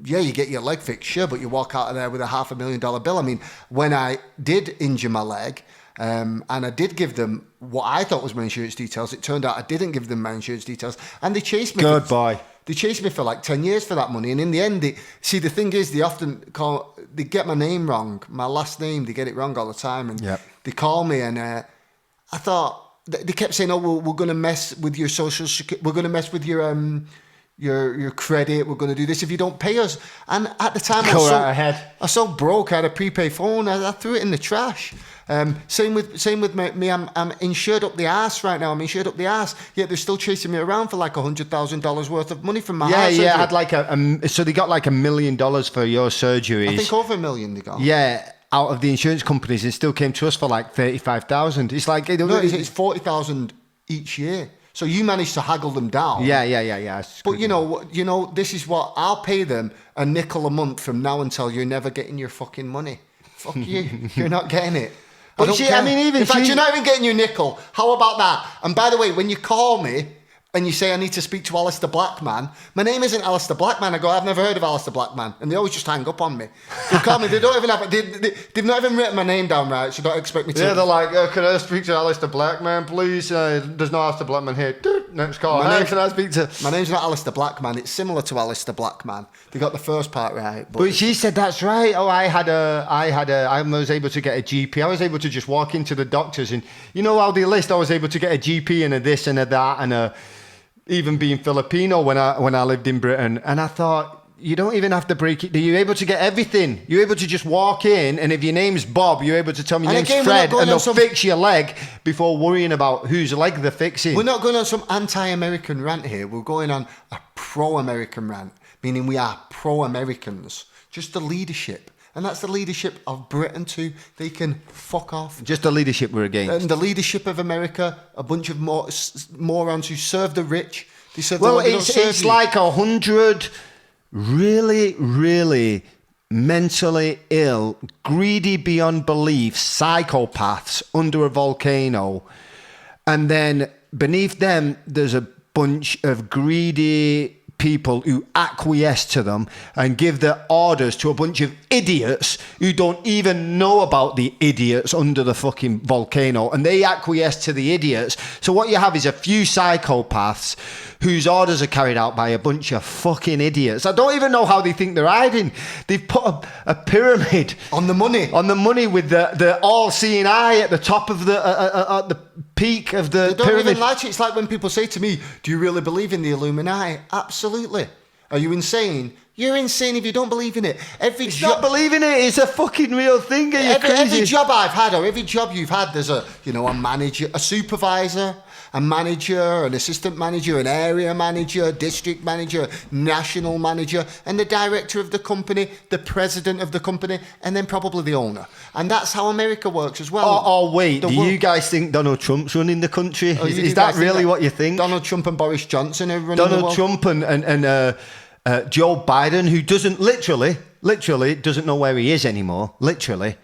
yeah, you get your leg fixed, sure, but you walk out of there with a $500,000 bill. I mean, when I did injure my leg. And I did give them what I thought was my insurance details. It turned out I didn't give them my insurance details, and they chased me. Goodbye. They chased me for like 10 years for that money, and in the end, the thing is, they get my name wrong, my last name, they get it wrong all the time, and they call me, and I thought they kept saying, "Oh, we're going to mess with your social security, we're going to mess with your credit, we're going to do this if you don't pay us." And at the time, I was so broke, I had a prepaid phone, I threw it in the trash. Same with me. I'm insured up the arse right now. I'm insured up the arse. Yet they're still chasing me around for like $100,000 worth of money from my heart surgery. I had like so they got like $1 million for your surgeries. I think over $1 million they got. Yeah, out of the insurance companies, and still came to us for like 35,000. It's like it's 40,000 each year. So you managed to haggle them down. Yeah. But you know, this is what I'll pay them a nickel a month from now until you're never getting your fucking money. Fuck you, you're not getting it. In fact, you're not even getting your nickel. How about that? And by the way, when you call me and you say I need to speak to Alistair Blackman, my name isn't Alistair Blackman. I go, I've never heard of Alistair Blackman, and they always just hang up on me. They call me. They don't even have. They've not even written my name down right, so don't expect me to. Yeah, they're like, can I speak to Alistair Blackman, please? There's no Alistair Blackman here. Next call. Can I speak to? My name's not Alistair Blackman. It's similar to Alistair Blackman. They got the first part right, but she said that's right. Oh, I was able to get a GP. I was able to just walk into the doctors, and you know how they list. I was able to get a GP and a this and a that and a. Even being Filipino when I lived in Britain, and I thought, you don't even have to break it. You're able to get everything. You're able to just walk in, and if your name's Bob, you're able to tell me your name's Fred, and they'll fix your leg before worrying about whose leg they're fixing. We're not going on some anti-American rant here. We're going on a pro-American rant, meaning we are pro-Americans. Just the leadership. And that's the leadership of Britain too. They can fuck off. Just the leadership we're against. And the leadership of America, a bunch of morons who serve the rich. They serve it's like 100 really, really mentally ill, greedy beyond belief psychopaths under a volcano. And then beneath them, there's a bunch of greedy people who acquiesce to them and give their orders to a bunch of idiots who don't even know about the idiots under the fucking volcano, and they acquiesce to the idiots. So what you have is a few psychopaths whose orders are carried out by a bunch of fucking idiots. I don't even know how they think they're hiding. They've put a pyramid on the money with the all-seeing eye at the top of the peak of the pyramid. They don't even like it. It's like when people say to me, "Do you really believe in the Illuminati?" Absolutely. Are you insane? You're insane if you don't believe in it. Not believing it is a fucking real thing. Every job I've had, or every job you've had, there's a manager, a supervisor, a manager, an assistant manager, an area manager, district manager, national manager, and the director of the company, the president of the company, and then probably the owner. And that's how America works as well. Oh wait, do you guys think Donald Trump's running the country? Is that really what you think? Donald Trump and Boris Johnson are running the world? Donald Trump Joe Biden, who doesn't literally doesn't know where he is anymore. Literally.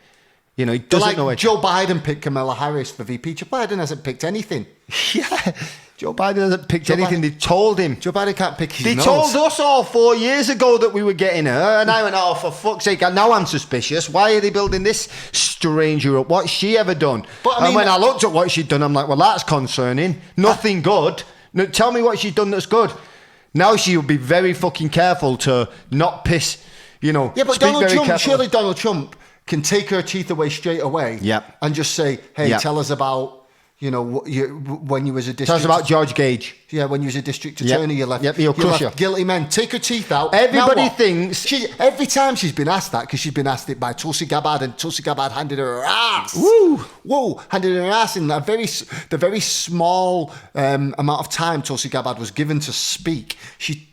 You know, he doesn't know where... Joe Biden picked Kamala Harris for VP. Joe Biden hasn't picked anything. Yeah. Joe Biden hasn't picked anything. They told him. Joe Biden can't pick his They nose. told us all 4 years ago that we were getting her. And I went, oh, for fuck's sake. And now I'm suspicious. Why are they building this stranger up? What's she ever done? But, I mean, and when I looked at what she'd done, I'm like, well, that's concerning. Nothing good. No, tell me what she's done that's good. Now she'll be very fucking careful to not piss, you know. Yeah, but speak Donald very Trump, carefully. surely Donald Trump can take her teeth away straight away. Yep. And just say, hey, Yep. tell us about, you know, when you was a district... Tell us about George Gage. Yeah, when you was a district Yep. attorney, you left, Yep, he'll crush left you. guilty men. Take her teeth out. Everybody Now what? thinks... Every time she's been asked that, because she's been asked it by Tulsi Gabbard, and Tulsi Gabbard handed her ass. Woo! Handed her ass in the very small amount of time Tulsi Gabbard was given to speak. She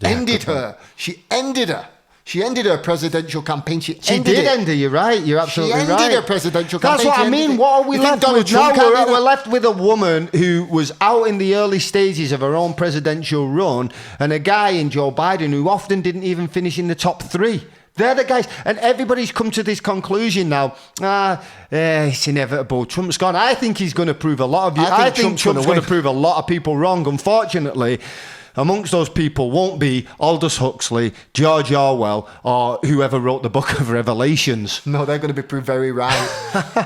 ended her. She ended her. She ended her presidential campaign. She did end her, you're right. You're absolutely right. She ended her presidential campaign. That's what I mean. What are we left with now? We're left with a woman who was out in the early stages of her own presidential run and a guy in Joe Biden who often didn't even finish in the top 3. They're the guys. And everybody's come to this conclusion now. It's inevitable. Trump's gone. I think he's going to prove a lot of you. I think Trump's going to prove a lot of people wrong. Unfortunately, amongst those people won't be Aldous Huxley, George Orwell, or whoever wrote the Book of Revelations. No, they're going to be proved very right.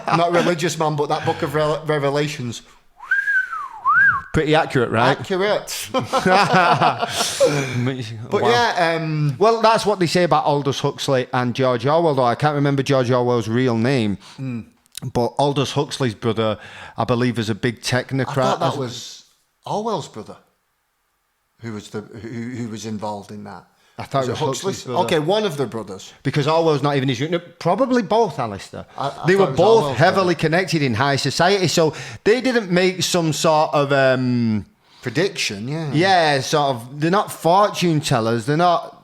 I'm not a religious man, but that Book of Revelations... Pretty accurate, right? Accurate. But But yeah... well, that's what they say about Aldous Huxley and George Orwell, though. I can't remember George Orwell's real name. But Aldous Huxley's brother, I believe, is a big technocrat. I thought that was Orwell's brother who was involved in that. I thought it was Huxley's brother. Okay, one of the brothers. Because Orwell's not even his... No, probably both, Alistair. They were thought it was both Orwell's heavily connected in high society, so they didn't make some sort of... Prediction, yeah. yeah, sort of... They're not fortune tellers. They're not...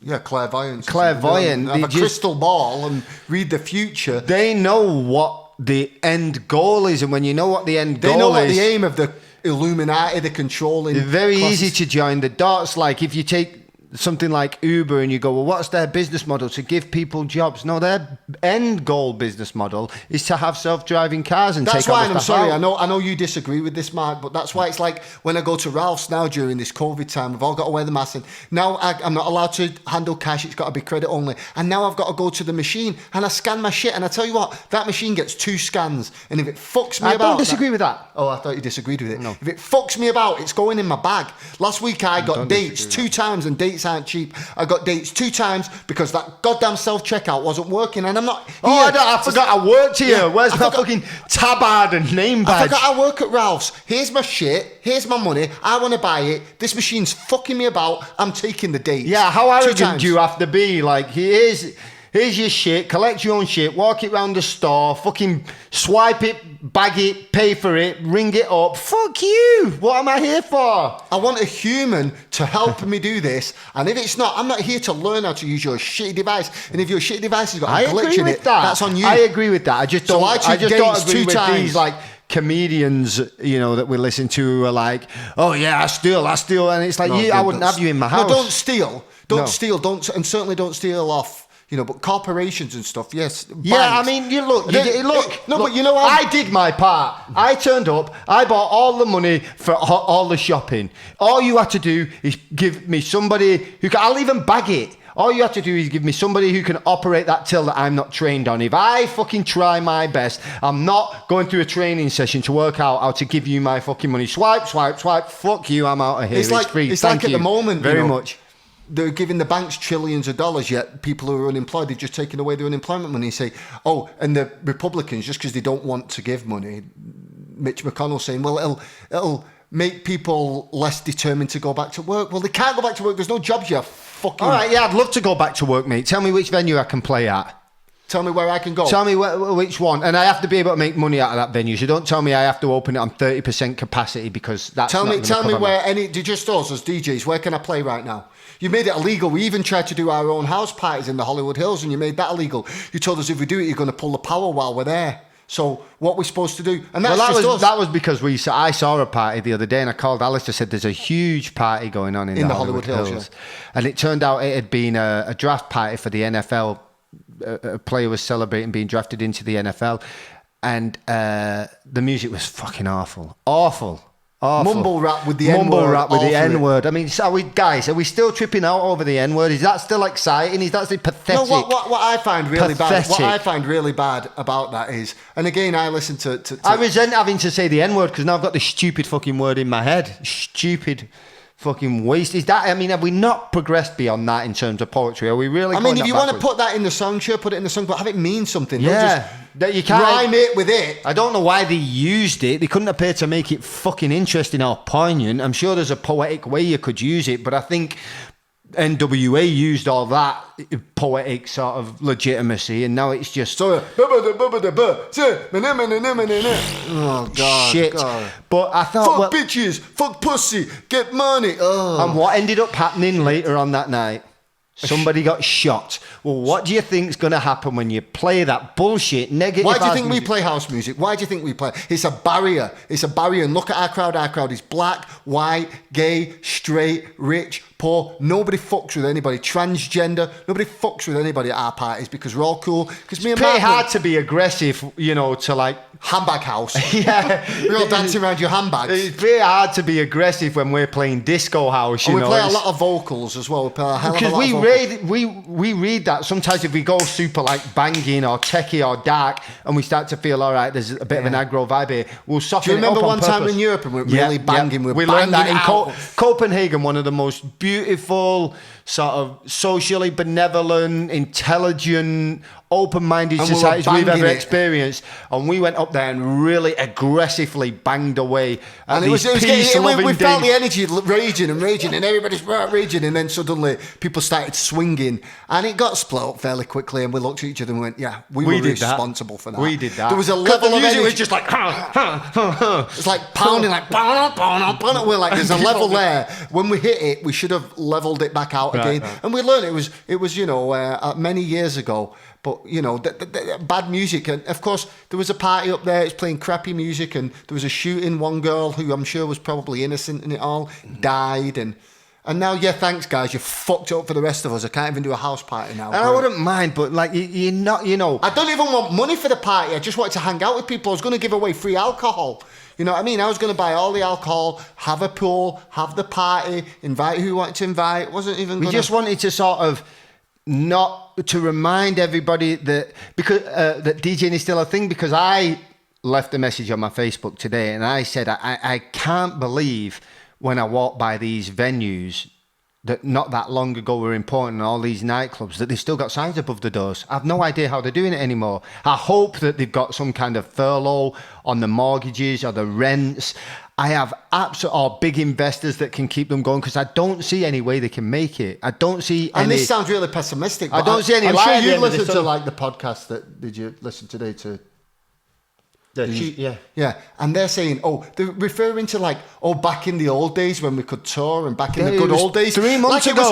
Yeah, clairvoyant. Clairvoyant. They have a crystal ball and read the future. They know what the end goal is, and when you know what the end goal is... They know what the aim of the Illuminati, the controlling... It's very classes. easy to join the dots. Like, if you take something like Uber and you go, well, what's their business model? To give people jobs. No, their end goal business model is to have self-driving cars and that's take all why, the and I'm stuff sorry, out. I know you disagree with this, Mark, but that's why it's like when I go to Ralph's now during this COVID time, we've all got to wear the mask, and now I'm not allowed to handle cash, it's got to be credit only, and now I've got to go to the machine and I scan my shit, and I tell you what, that machine gets 2 scans, and if it fucks me I about... don't disagree with that. Oh, I thought you disagreed with it. No. If it fucks me about, it's going in my bag. Last week I got don't dates disagree 2 times, and dates aren't cheap. I got dates 2 times because that goddamn self-checkout wasn't working, and I'm not... I forgot I worked here. Yeah, Where's I my forgot- fucking tabard and name I badge? forgot I work at Ralph's. Here's my shit. Here's my money. I want to buy it. This machine's fucking me about. I'm taking the dates. Yeah, how 2 arrogant times. do you have to be? Like, here's your shit, collect your own shit, walk it round the store, fucking swipe it, bag it, pay for it, ring it up. Fuck you! What am I here for? I want a human to help me do this, and if it's not, I'm not here to learn how to use your shitty device. And if your shitty device has got I a glitch agree in with it, that. that's on you. I agree with that. I just So don't. I I took just don't dates agree 2 with times. these like comedians, you know, that we listen to who are like, oh yeah, I steal, and it's like, No, I wouldn't have you in my house. No, don't steal. Don't No. steal. And certainly don't steal off. You know, but corporations and stuff, yes. Yeah, banks. I mean, you look. No, look, but you know what? I did my part. I turned up. I bought all the money for all the shopping. All you had to do is give me somebody who can. I'll even bag it. All you have to do is give me somebody who can operate that till that I'm not trained on. If I fucking try my best, I'm not going through a training session to work out how to give you my fucking money. Swipe, swipe, swipe. Fuck you. I'm out of here. It's like free. it's Thank like you at the moment, very you know, much. They're giving the banks trillions of dollars, yet people who are unemployed, they've just taken away their unemployment money and say, oh, and the Republicans, just because they don't want to give money, Mitch McConnell saying, well, it'll make people less determined to go back to work. Well, they can't go back to work. There's no jobs, you fucking... All right, yeah, I'd love to go back to work, mate. Tell me which venue I can play at. Tell me where I can go. Tell me which one. And I have to be able to make money out of that venue. So don't tell me I have to open it on 30% capacity because that's Tell not me gonna cover where any... Just us as DJs, where can I play right now? You made it illegal. We even tried to do our own house parties in the Hollywood Hills, and you made that illegal. You told us if we do it, you're going to pull the power while we're there. So what we're supposed to do, and Well, that's just us. that was because I saw a party the other day, and I called Alistair, said there's a huge party going on in the Hollywood Hills. Yeah. And it turned out it had been a draft party for the NFL. A player was celebrating being drafted into the NFL, and the music was fucking awful. Mumble rap with the N-word. I mean, are we still tripping out over the N-word? Is that still exciting? Is that still pathetic? No, what I find really Pathetic. bad. What I find really bad about that is, and again, I listen to I resent having to say the N-word because now I've got this stupid fucking word in my head. Stupid fucking waste. Is that? I mean, have we not progressed beyond that in terms of poetry? Are we really? I mean, if you want to put that in the song, sure, put it in the song, but have it mean something. Yeah. Don't just that you can't rhyme it with it. I don't know why they used it. They couldn't appear to make it fucking interesting or poignant. I'm sure there's a poetic way you could use it, but I think NWA used all that poetic sort of legitimacy, and now it's just oh god, shit. God. But I thought, Fuck bitches, fuck pussy, get money. And what ended up happening later on that night? Somebody got shot. Well, what do you think's going to happen when you play that bullshit negative? Why do you think music? we play house music? Why do you think we play? It's a barrier. It's a barrier. And look at our crowd. Our crowd is black, white, gay, straight, rich, poor. Nobody fucks with anybody. Transgender. Nobody fucks with anybody at our parties because we're all cool. Because me and It's pretty Mark hard to be aggressive, you know, to like... handbag house. Yeah. We're all dancing around your handbags. It's pretty hard to be aggressive when we're playing disco house, you And know. we play a lot of vocals as well. We play a hell of a Because lot of vocals. we read that sometimes if we go super like banging or techie or dark and we start to feel all right, there's a bit of an aggro vibe here, we'll soften Do you remember it up on one time purpose. in Europe and we were really banging? We learned that in out. Copenhagen, one of the most beautiful, sort of socially benevolent, intelligent, open-minded And we were societies we've banging ever it. experienced. And we went up there and really aggressively banged away at And these we peace-loving felt the days. energy raging and everybody's raging, and then suddenly people started swinging, and it got split up fairly quickly, and we looked at each other and went, yeah, we were did that. responsible for that. We did that. There was a 'Cause level the of music energy. was just like, It's like pounding, like, we're like, there's a level there. When we hit it, we should have leveled it back out again. right. And we learned it was you know, many years ago. But, you know, the bad music. And, of course, there was a party up there. It's playing crappy music. And there was a shooting. One girl, who I'm sure was probably innocent in it all, died. And now, yeah, thanks, guys. You fucked it up for the rest of us. I can't even do a house party now. and I wouldn't mind, but like, you're not, you know. I don't even want money for the party. I just wanted to hang out with people. I was going to give away free alcohol. You know what I mean? I was going to buy all the alcohol, have a pool, have the party, invite who you wanted to invite. Wasn't even We gonna... just wanted to sort of not to remind everybody that because that DJing is still a thing, because I left a message on my Facebook today and I said I can't believe when I walk by these venues that not that long ago were important, all these nightclubs, that they've still got signs above the doors. I've no idea how they're doing it anymore. I hope that they've got some kind of furlough on the mortgages or the rents. I have or big investors that can keep them going, because I don't see any way they can make it. I don't see any... And this sounds really pessimistic. I but don't see any I'm light sure at the you end of listened this to tunnel. like the podcast that... Did you listen today to... Yeah. Yeah, and they're saying, they're referring to like, back in the old days when we could tour, and back in Yeah, the it good was old days. 3 months like it was-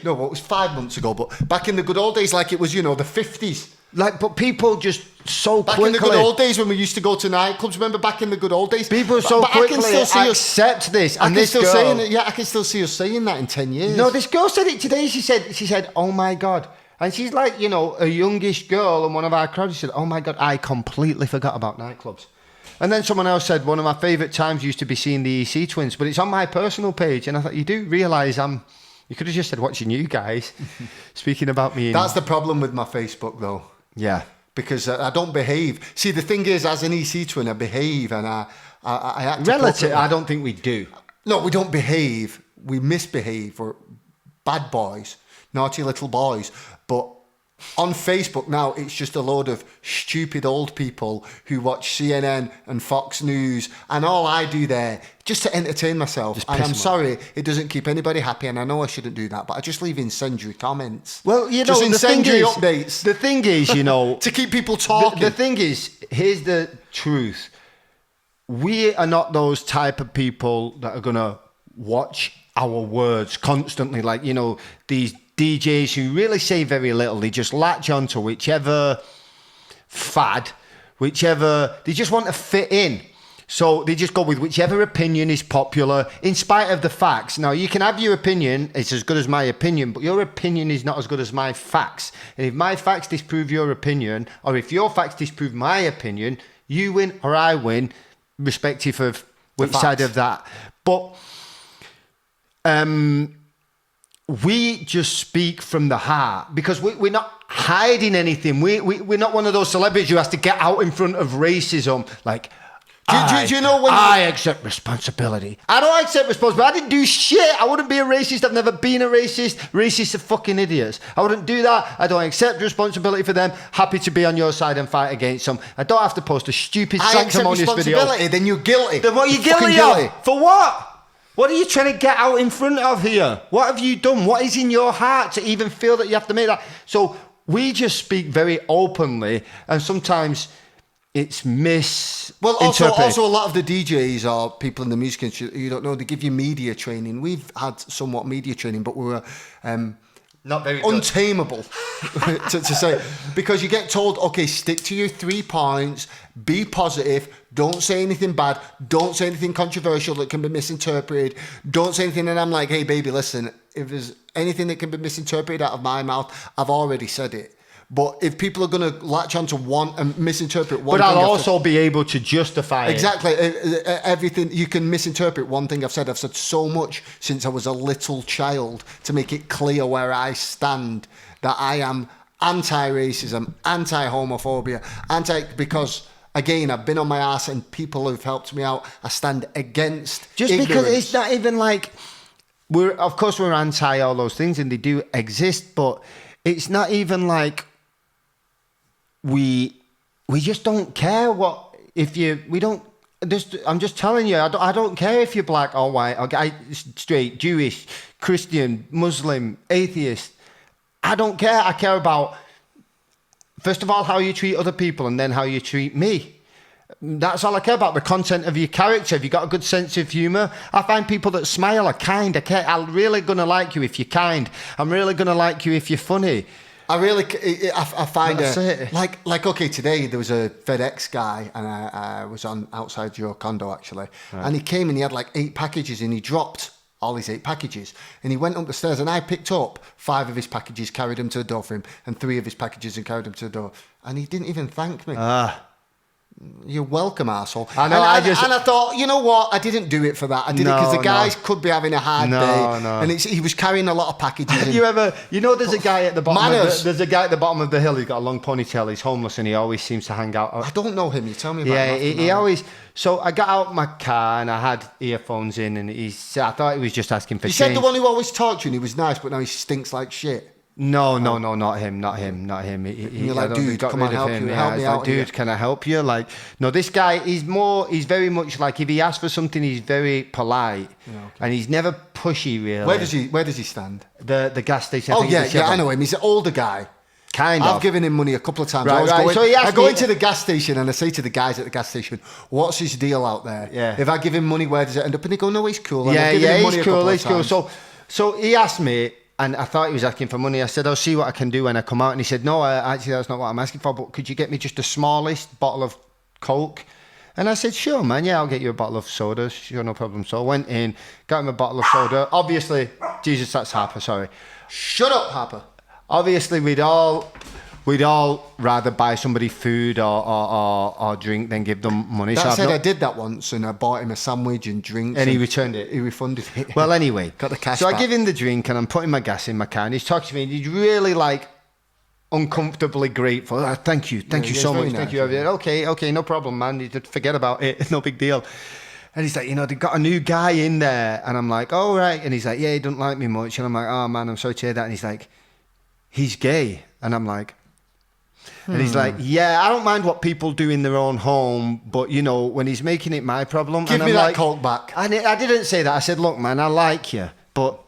ago. It was 5 months ago, but back in the good old days, like it was, you know, the 50s. Like, but people just so Back quickly... in the good old days when we used to go to nightclubs, remember back in the good old days? People so But I can quickly still see us... accept this. I And can this still girl... saying it. Yeah, I can still see us saying that in 10 years. No, this girl said it today. She said, oh my God. And she's like, you know, a youngish girl and one of our crowd. She said, oh my God, I completely forgot about nightclubs. And then someone else said, one of my favourite times used to be seeing the EC Twins, but it's on my personal page. And I thought, you do realise you could have just said watching you guys speaking about me. That's the problem with my Facebook, though. Yeah. Because I don't behave. See, the thing is, as an EC twin, I behave and I act Relative, appropriately. I don't think we do. No, we don't behave. We misbehave. We're bad boys, naughty little boys. But on Facebook now, it's just a load of stupid old people who watch CNN and Fox News, and all I do there just to entertain myself. Just And piss I'm 'em sorry, it doesn't keep anybody happy, and I know I shouldn't do that, but I just leave incendiary comments. Well, you know, just the thing incendiary is, updates the thing is, you know, to keep people talking. The thing is, here's the truth. We are not those type of people that are going to watch our words constantly. Like, you know, these DJs who really say very little. They just latch on to whichever fad they just want to fit in. So they just go with whichever opinion is popular in spite of the facts. Now, you can have your opinion, it's as good as my opinion, but your opinion is not as good as my facts. And if my facts disprove your opinion, or if your facts disprove my opinion, you win or I win, respective of which side of that. But we just speak from the heart because we're not hiding anything. We're not one of those celebrities who has to get out in front of racism like... Do you know when I accept responsibility? I don't accept responsibility. I didn't do shit. I wouldn't be a racist. I've never been a racist. Racists are fucking idiots. I wouldn't do that. I don't accept responsibility for them. Happy to be on your side and fight against them. I don't have to post a stupid sanctimonious video. Then you're guilty. Then what are you guilty of? For what? What are you trying to get out in front of here? What have you done? What is in your heart to even feel that you have to make that? So we just speak very openly, and sometimes it's also a lot of the DJs or people in the music industry, you don't know, they give you media training. We've had somewhat media training, but we were not very untamable to say, because you get told, okay, stick to your 3 points, be positive, don't say anything bad, don't say anything controversial that can be misinterpreted, don't say anything. And I'm like, hey baby, listen, if there's anything that can be misinterpreted out of my mouth, I've already said it. But if people are going to latch onto one and misinterpret one thing... But I'll I've also be able to justify exactly. Everything. You can misinterpret one thing I've said. I've said so much since I was a little child to make it clear where I stand, that I am anti-racism, anti-homophobia, because... Again, I've been on my ass and people who've helped me out, I stand against just ignorance. Because it's not even like... we're anti all those things and they do exist, but it's not even like... We just don't care what if you we don't just I'm just telling you I don't care if you're black or white or straight, Jewish, Christian, Muslim, atheist. I don't care. I care about first of all how you treat other people and then how you treat me. That's all I care about. The content of your character. Have you got a good sense of humour? I find people that smile are kind. I'm really gonna like you if you're kind. I'm really gonna like you if you're funny. I find it like okay, today there was a FedEx guy and I was on outside your condo actually, right. And he came and he had like 8 packages and he dropped all his 8 packages and he went up the stairs and I picked up 5 of his packages, carried them to the door for him, and 3 of his packages and carried them to the door, and he didn't even thank me. You're welcome, arsehole. I know. And I thought, you know what? I didn't do it for that. I did it because the guys could be having a hard day. And he was carrying a lot of packages. There's a guy at the bottom of the hill. He's got a long ponytail. He's homeless and he always seems to hang out. I don't know him. You tell me about him. Yeah, he always. So I got out my car and I had earphones in, and I thought he was just asking for change. You said the one who always talked to you and he was nice, but now he stinks like shit. No, not him. You're like, dude, come on, help me out. Dude, can I help you? Like, no, this guy, he's very much like, if he asks for something, he's very polite. Yeah, okay. And he's never pushy, really. Where does he stand? The gas station. I know him. He's an older guy. I've given him money a couple of times. I go into the gas station and I say to the guys at the gas station, what's his deal out there? Yeah. If I give him money, where does it end up? And they go, no, he's cool. He's cool. So he asked me, and I thought he was asking for money. I said, I'll see what I can do when I come out. And he said, no, actually, that's not what I'm asking for, but could you get me just the smallest bottle of Coke? And I said, sure, man, yeah, I'll get you a bottle of soda. Sure, no problem. So I went in, got him a bottle of soda. Obviously, Jesus, that's Harper, sorry. Shut up, Harper. Obviously, we'd all rather buy somebody food or drink than give them money. I did that once and I bought him a sandwich and drinks. And he returned it. He refunded it. Well, anyway. Got the cash So back. I give him the drink and I'm putting my gas in my car and he's talking to me and he's really like uncomfortably grateful. Thank you so much. Nice. Thank you. Okay, no problem, man. You just forget about it. No big deal. And he's like, they've got a new guy in there. And I'm like, oh, right. And he's like, yeah, he doesn't like me much. And I'm like, oh, man, I'm sorry to hear that. And he's like, he's gay. And I'm like, and he's like, yeah, I don't mind what people do in their own home, but, when he's making it my problem. Give me that Coke back. And I didn't say that. I said, look, man, I like you, but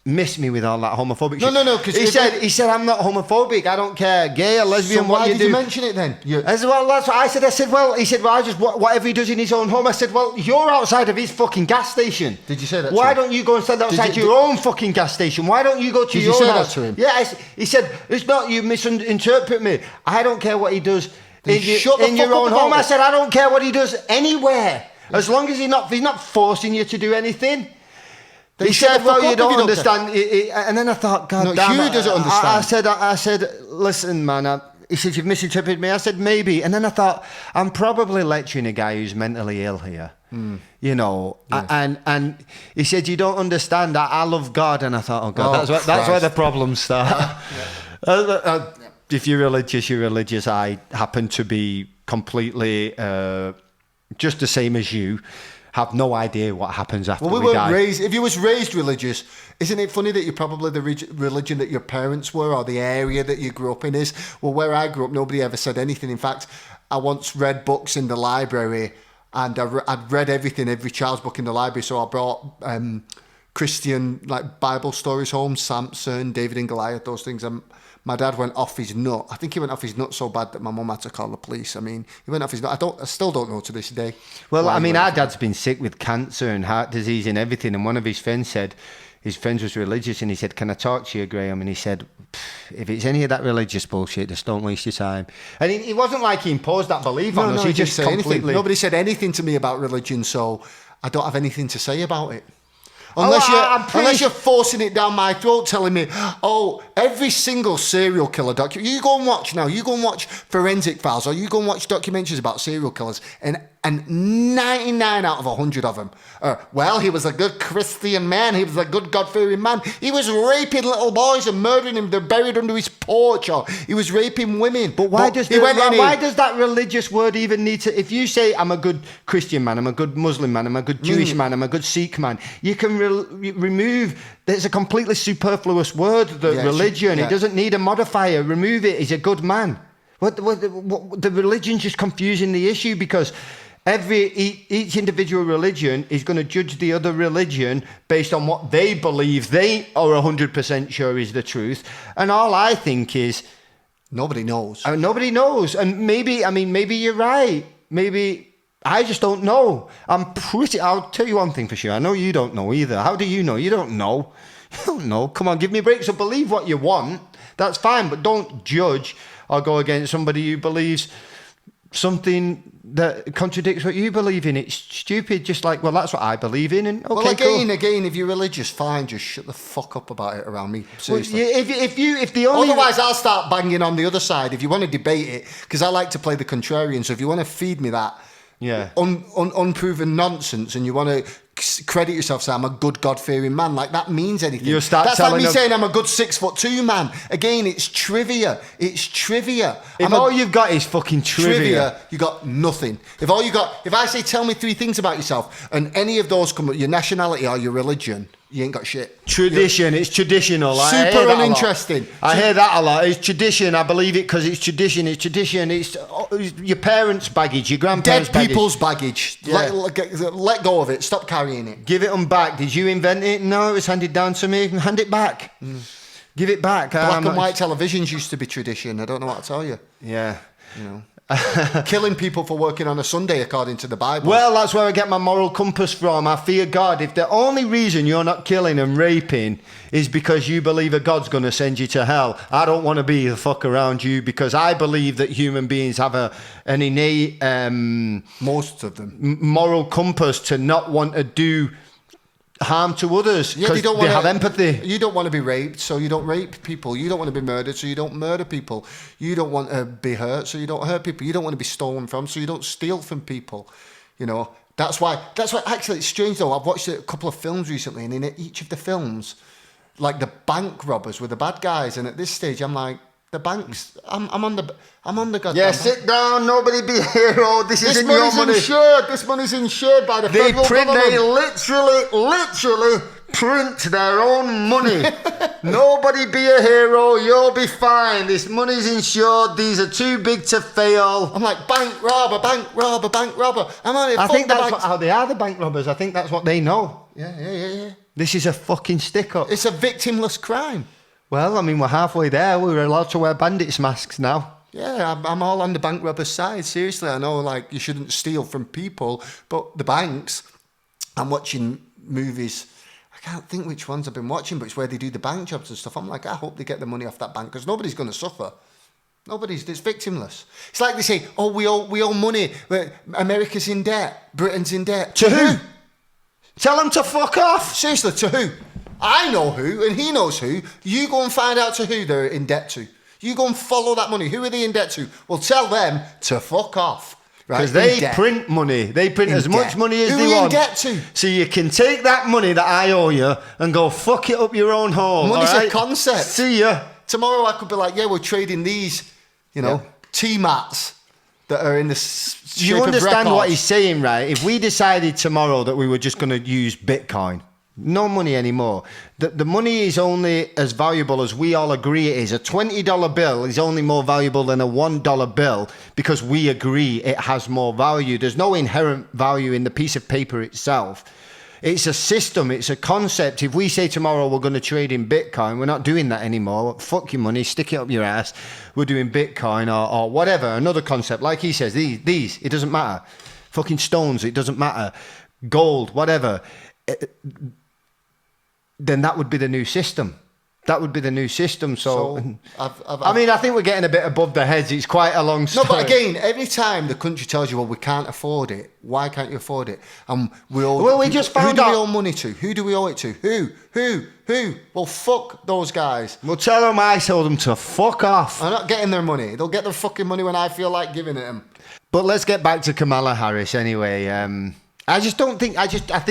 miss me with all that homophobic shit. No, because he said, I'm not homophobic. I don't care, gay or lesbian, so what you do. Why did you mention it then? As well, that's what I said. He said, well, I just, whatever he does in his own home. I said, well, you're outside of his fucking gas station. Did you say that Why don't you go and stand outside your own fucking gas station? Why don't you go to your house? Did you say that to him? Yeah, he said, it's not, you misinterpret me. I don't care what he does Then shut the in your fuck own up home. about I it. said, I don't care what he does anywhere. As long as he's not forcing you to do anything. Then He shut said, the well, fuck you up if don't you don't understand. And then I thought, God No, damn Hugh it. doesn't understand. I said, listen, man. He said, you've misinterpreted me. I said, maybe. And then I thought, I'm probably lecturing a guy who's mentally ill here. You know, and he said, you don't understand. I love God. And I thought, oh, God, that's where the problems start. If you're religious, you're religious. I happen to be completely just the same as you. Have no idea what happens after Well, we we weren't die. raised. If you was raised religious, isn't it funny that you're probably the religion that your parents were, or the area that you grew up in is? Well, where I grew up, nobody ever said anything. In fact, I once read books in the library, and I'd read every child's book in the library. So I brought Christian Bible stories home, Samson, David and Goliath, those things. My dad went off his nut. I think he went off his nut so bad that my mum had to call the police. I mean, he went off his nut. I still don't know to this day. Well, I mean, our dad's been sick with cancer and heart disease and everything. And one of his friends said, his friend was religious, and he said, can I talk to you, Graham? And he said, if it's any of that religious bullshit, just don't waste your time. And he wasn't like he imposed that belief on us. He just didn't say completely... anything. Nobody said anything to me about religion, so I don't have anything to say about it. I'm Unless you're forcing it down my throat, telling me, oh, every single serial killer document. You go and watch Forensic Files, or you go and watch documentaries about serial killers, and 99 out of 100 of them are, well, he was a good Christian man, he was a good God-fearing man. He was raping little boys and murdering them. They're buried under his porch, or he was raping women. But why does that religious word even need to... If you say, I'm a good Christian man, I'm a good Muslim man, I'm a good Jewish man, I'm a good Sikh man, you can remove... There's a completely superfluous word, religion. It doesn't need a modifier. Remove it. He's a good man. What the religion's just confusing the issue, because each individual religion is going to judge the other religion based on what they believe they are 100% sure is the truth. And all I think is... Nobody knows. Nobody knows. And maybe you're right. Maybe... I just don't know. I'll tell you one thing for sure. I know you don't know either. How do you know? You don't know. You don't know. Come on, give me a break. So believe what you want. That's fine. But don't judge or go against somebody who believes something that contradicts what you believe in. It's stupid. Just like, well, that's what I believe in. And okay, well, cool. again, if you're religious, fine. Just shut the fuck up about it around me. Seriously. Well, if the only... Otherwise, I'll start banging on the other side. If you want to debate it, because I like to play the contrarian. So if you want to feed me that... unproven nonsense, and you want to credit yourself, say I'm a good God-fearing man, like that means anything. That's like me saying I'm a good 6'2" man. Again, it's trivia. If all you've got is fucking trivia, you got nothing. If I say tell me 3 things about yourself, and any of those come up, your nationality or your religion, you ain't got shit. Tradition. It's traditional. Super uninteresting. I hear that a lot. It's tradition. I believe it because it's tradition. It's tradition. It's your parents' baggage, your grandparents' dead people's baggage. Yeah. Let go of it. Stop carrying it. Give it them back. Did you invent it? No, it was handed down to me. Hand it back. Give it back. Black and white televisions used to be tradition. I don't know what to tell you. Yeah. You know. Killing people for working on a Sunday according to the Bible. Well, that's where I get my moral compass from. I fear God. If the only reason you're not killing and raping is because you believe a God's going to send you to hell, I don't want to be the fuck around you, because I believe that human beings have an innate most of them moral compass to not want to do harm to others, because they have empathy. You don't want to be raped, so you don't rape people. You don't want to be murdered, so you don't murder people. You don't want to be hurt, so you don't hurt people. You don't want to be stolen from, so you don't steal from people. You know, that's why actually it's strange though. I've watched a couple of films recently, and in each of the films, like the bank robbers were the bad guys, and at this stage I'm like, the banks, I'm on the goddamn... Yeah, sit down, nobody be a hero. This isn't your money. This money's insured by the federal government. They literally print their own money. Nobody be a hero, you'll be fine. This money's insured, these are too big to fail. I'm like, bank robber. I think that's how they are, the bank robbers. I think that's what they know. Yeah. This is a fucking stick-up. It's a victimless crime. Well, I mean, we're halfway there. We're allowed to wear bandits' masks now. Yeah, I'm all on the bank robber's side. Seriously, I know, like, you shouldn't steal from people, but the banks, I'm watching movies, I can't think which ones I've been watching, but it's where they do the bank jobs and stuff. I'm like, I hope they get the money off that bank, because nobody's going to suffer. Nobody's. It's victimless. It's like they say, "Oh, we owe money. America's in debt. Britain's in debt." To who? Tell them to fuck off. Seriously, to who? I know who, and he knows who. You go and find out to who they're in debt to. You go and follow that money. Who are they in debt to? Well, tell them to fuck off. Because they print money. They print as much money as they want. Who are you in debt to? So you can take that money that I owe you and go fuck it up your own hole. Money's a concept. See ya. Tomorrow I could be like, yeah, we're trading these, T-mats that are in the shape You of understand records. what he's saying, right? If we decided tomorrow that we were just going to use Bitcoin, no money anymore. The money is only as valuable as we all agree it is. A $20 bill is only more valuable than a $1 bill because we agree it has more value. There's no inherent value in the piece of paper itself. It's a system, it's a concept. If we say tomorrow we're going to trade in Bitcoin, we're not doing that anymore. Fuck your money, stick it up your ass. We're doing Bitcoin or whatever, another concept. Like he says, these, it doesn't matter. Fucking stones, it doesn't matter. Gold, whatever. Then that would be the new system. That would be the new system. So I think we're getting a bit above the heads. It's quite a long story. No, but again, every time the country tells you, well, we can't afford it. Why can't you afford it? And we just found out. Who do we owe money to? Who do we owe it to? Who? Well, fuck those guys. Well, tell them I told them to fuck off. I'm not getting their money. They'll get their fucking money when I feel like giving it them. But let's get back to Kamala Harris anyway. I think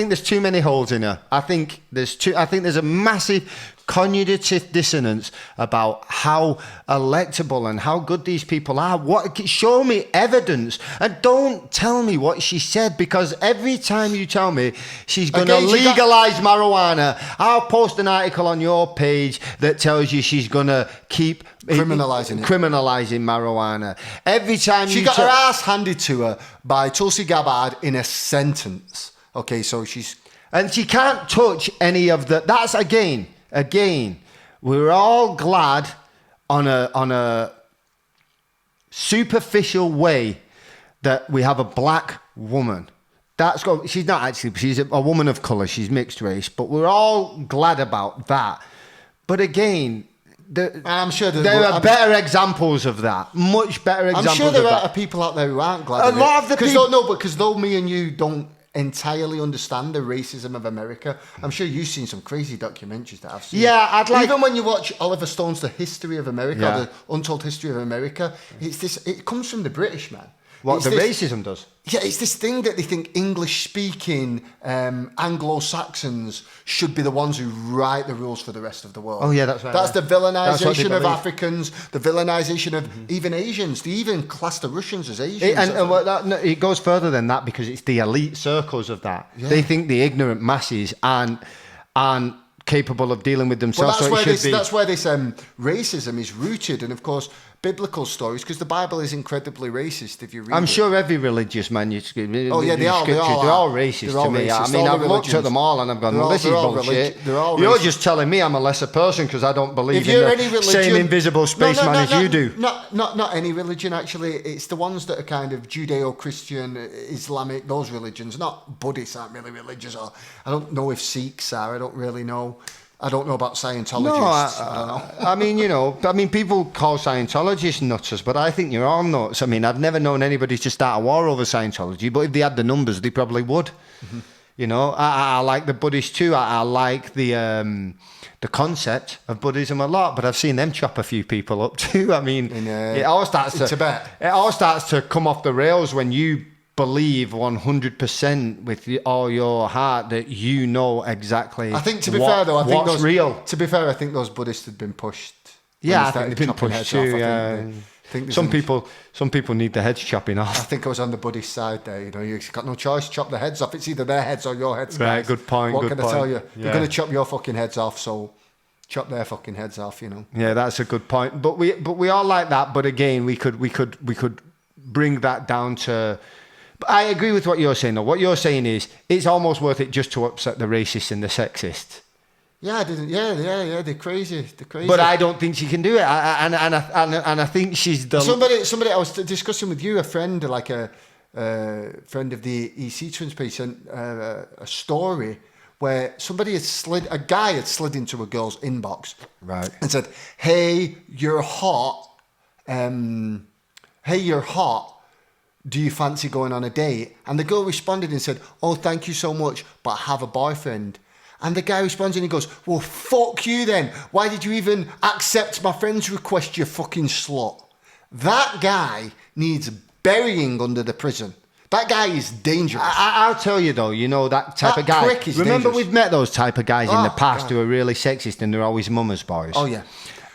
there's too many holes in her. I think there's a massive cognitive dissonance about how electable and how good these people are. Show me evidence and don't tell me what she said, because every time you tell me she's going to legalize marijuana, I'll post an article on your page that tells you she's going to keep criminalizing marijuana. Every time she got her ass handed to her by Tulsi Gabbard in a sentence. Okay, so she can't touch any of the. That's again, we're all glad on a superficial way that we have a black woman. She's not actually. She's a woman of color. She's mixed race, but we're all glad about that. But again. I'm sure there are better examples of that. Much better examples. I'm sure there are people out there who aren't glad. A lot of the people, because though me and you don't entirely understand the racism of America, I'm sure you've seen some crazy documentaries that I've seen. Yeah, even when you watch Oliver Stone's The History of America, or The Untold History of America, it comes from the British, man. What racism does? Yeah, it's this thing that they think English-speaking Anglo-Saxons should be the ones who write the rules for the rest of the world. Oh, yeah, that's right. That's the villainization of Africans, the villainization of even Asians. They even class the Russians as Asians. It goes further than that, because it's the elite circles of that. Yeah. They think the ignorant masses aren't capable of dealing with themselves. Well, that's where this racism is rooted, and of course biblical stories, because the Bible is incredibly racist if you read I'm sure every religious manuscript. Oh yeah, they're all racist to me. I mean, I've looked at them all and I've gone, well, this is bullshit. You're just telling me I'm a lesser person because I don't believe in the same invisible spaceman as you do. Not any religion, actually. It's the ones that are kind of Judeo-Christian, Islamic, those religions. Not Buddhists aren't really religious, or I don't know if Sikhs are. I don't really know. I don't know about Scientologists. I don't know. People call Scientologists nutters, but I think you're all nuts. I mean, I've never known anybody to start a war over Scientology, but if they had the numbers, they probably would. Mm-hmm. You know, I like the Buddhists too. I like the concept of Buddhism a lot, but I've seen them chop a few people up too. I mean, it all starts to come off the rails when you believe 100% with all your heart that you know exactly. I think, to be fair though, what's real. To be fair, I think those Buddhists had been pushed. Yeah, I think they've been pushed too. Some people need the heads chopping off. I think I was on the Buddhist side there. You know, you've got no choice. Chop the heads off. It's either their heads or your heads. Right. Guys. Good point. What can I tell you? Yeah. They're going to chop your fucking heads off. So chop their fucking heads off. You know. Yeah, that's a good point. But we all like that. But again, we could bring that down to. But I agree with what you're saying, though. What you're saying is it's almost worth it just to upset the racists and the sexists. Yeah, I didn't. Yeah. They're crazy. But I don't think she can do it. And I think she's done. Somebody. I was discussing with you, a friend, like a friend of the EC Twins page, sent a story where a guy had slid into a girl's inbox, right, and said, "Hey, you're hot. hey, you're hot. Do you fancy going on a date? And the girl responded and said, oh, thank you so much, but I have a boyfriend. And the guy responds and he goes, well, fuck you then. Why did you even accept my friend's request, you fucking slut? That guy needs burying under the prison. That guy is dangerous. I'll tell you though, that type of guy. Prick is Remember, dangerous. we've met those type of guys in the past God. who are really sexist and they're always mama's boys. Oh, yeah.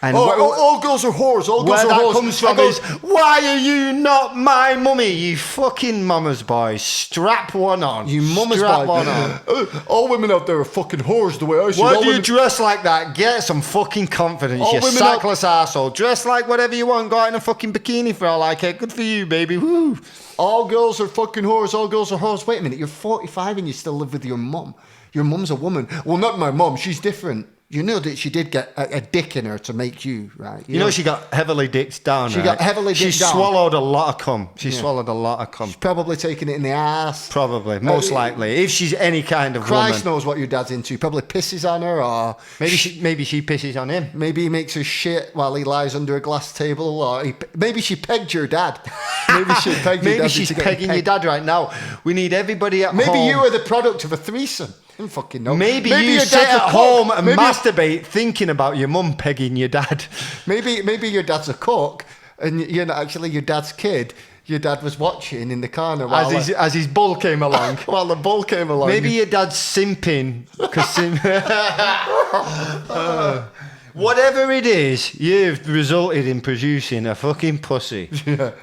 And all girls are whores. All girls where are that whores. comes from is, why are you not my mummy, you fucking mama's boy? Strap one on. You mama's Strap boy. one on. All women out there are fucking whores the way I see it. Why All do you women- dress like that? Get some fucking confidence, All you women sackless arsehole. Dress like whatever you want. Go out in a fucking bikini for all I care. Good for you, baby. Woo. All girls are fucking whores. All girls are whores. Wait a minute. You're 45 and you still live with your mum. Your mum's a woman. Well, not my mum. She's different. You know that she did get a dick in her to make you, right? You know she got heavily dicked down. She got heavily dicked She down. swallowed a lot of cum. She swallowed a lot of cum. She's probably taking it in the ass. Probably, most likely, if she's any kind of Christ woman. knows what your dad's into. He probably pisses on her, or Maybe she pisses on him. maybe he makes her shit while he lies under a glass table, or maybe she pegged your dad. Maybe she pegged your Maybe dad she's into getting pegging your pegged. dad right now. We need everybody at home. Maybe you are the product of a threesome. I don't fucking know. Maybe you your sit dad's a at cook. home and Maybe- masturbate thinking about your mum pegging your dad. Maybe your dad's a cook, and you're not actually your dad's kid. Your dad was watching in the corner while As his bull came along. while the bull came along. Maybe your dad's simping. Whatever it is, you've resulted in producing a fucking pussy.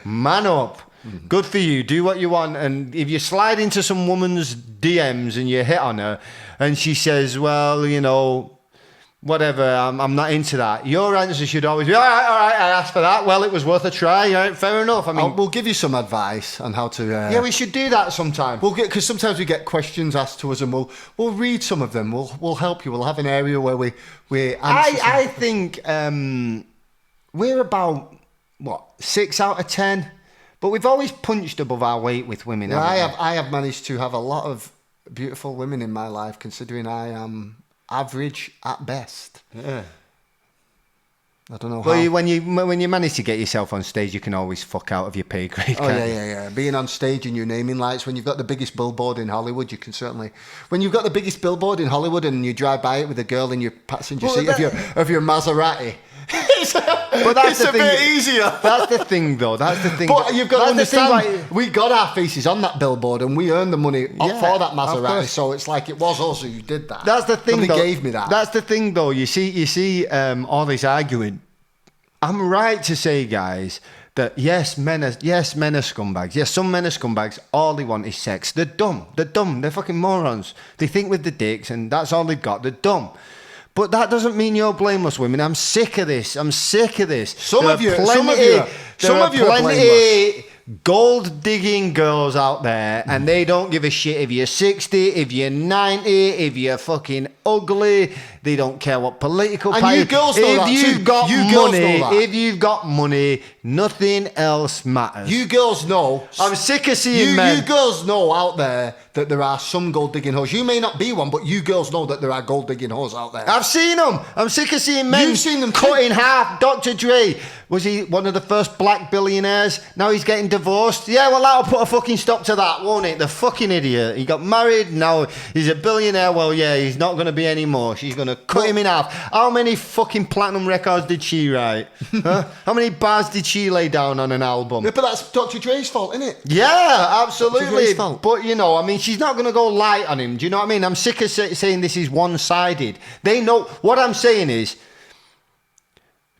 Man up. Good for you. Do what you want. And if you slide into some woman's DMs and you hit on her and she says, well, whatever, I'm not into that. Your answer should always be, all right, I asked for that. Well, it was worth a try. All right, fair enough. I mean, we'll give you some advice on how to. yeah, we should do that sometime. because sometimes we get questions asked to us, and we'll read some of them. We'll help you. We'll have an area where we answer. I think we're about 6 out of 10, but we've always punched above our weight with women. Yeah, haven't we? I have managed to have a lot of beautiful women in my life, considering I am average at best. Yeah. I don't know how. Well, when you manage to get yourself on stage, you can always fuck out of your pay grade. Oh, can't you? yeah. Being on stage in your naming lights, when you've got the biggest billboard in Hollywood, you can certainly... When you've got the biggest billboard in Hollywood and you drive by it with a girl in your passenger seat of your Maserati, But that's it's the a thing. bit easier. That's the thing, though. That's the thing. But you've got to That's the thing, understand, like- we got our faces on that billboard and we earned the money Yeah, for that of Maserati, course. so it's like it was us who did that. That's the thing. Nobody Though. gave me that. That's the thing, though. You see, all this arguing. I'm right to say, guys, that yes, men are scumbags. Yes, some men are scumbags. All they want is sex. They're dumb. They're fucking morons. They think with the dicks, and that's all they've got. They're dumb. But that doesn't mean you're blameless, women. I'm sick of this. Some of you are blameless. Gold digging girls out there, and they don't give a shit if you're 60, if you're 90, if you're fucking ugly. They don't care what political And party. you girls know that If too. you've got You girls money, know that. if you've got money, nothing else matters. You girls know. I'm sick of seeing men. You girls know out there that there are some gold digging hoes. You may not be one, but you girls know that there are gold digging hoes out there. I've seen them. I'm sick of seeing men You've seen them cut too. in half. Dr. Dre, was he one of the first black billionaires? Now he's getting divorced. Yeah, well, that'll put a fucking stop to that, won't it? The fucking idiot. He got married, now he's a billionaire. Well, yeah, he's not going to be anymore. She's going to cut him in half. How many fucking platinum records did she write? Huh? How many bars did she lay down on an album? Yeah, but that's Dr. Dre's fault, isn't it? Yeah, absolutely. Dre's fault. But, I mean, she's not going to go light on him. Do you know what I mean? I'm sick of saying this is one-sided. They know... What I'm saying is,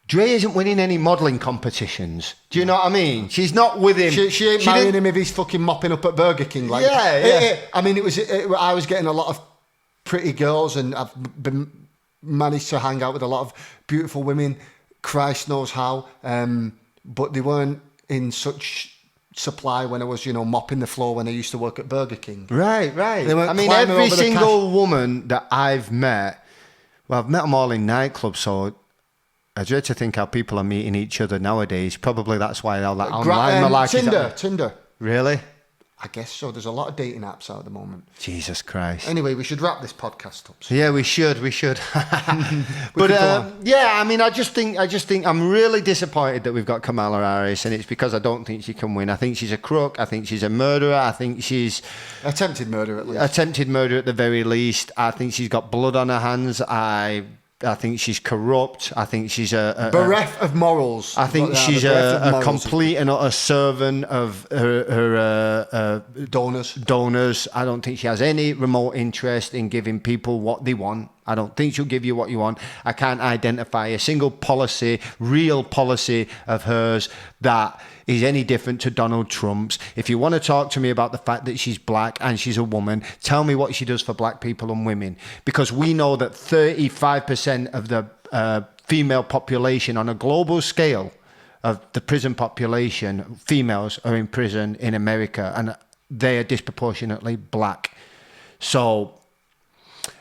Dre isn't winning any modelling competitions. Do you know what I mean? She's not with him. She ain't marrying him if he's fucking mopping up at Burger King. Like, Yeah. I mean, I was getting a lot of pretty girls, and I've managed to hang out with a lot of beautiful women. Christ knows how. But they weren't in such supply when I was, mopping the floor when I used to work at Burger King. Right. They weren't I mean, climbing every over the single woman that I've met, well, I've met them all in nightclubs, so I dread to think how people are meeting each other nowadays. Probably that's why all that online malarkey. Tinder. Really? I guess so. There's a lot of dating apps out at the moment. Jesus Christ. Anyway, we should wrap this podcast up. Yeah, we should. But I mean, I just think I'm really disappointed that we've got Kamala Harris, and it's because I don't think she can win. I think she's a crook. I think she's a murderer. I think she's attempted murder at least. Attempted murder at the very least. I think she's got blood on her hands. I think she's corrupt. I think she's a bereft of morals. I think she's a complete and utter servant of her donors. I don't think she has any remote interest in giving people what they want. I don't think she'll give you what you want. I can't identify a single real policy of hers that is any different to Donald Trump's. If you want to talk to me about the fact that she's black and she's a woman, tell me what she does for black people and women. Because we know that 35% of the female population on a global scale of the prison population, females are in prison in America, and they are disproportionately black. So,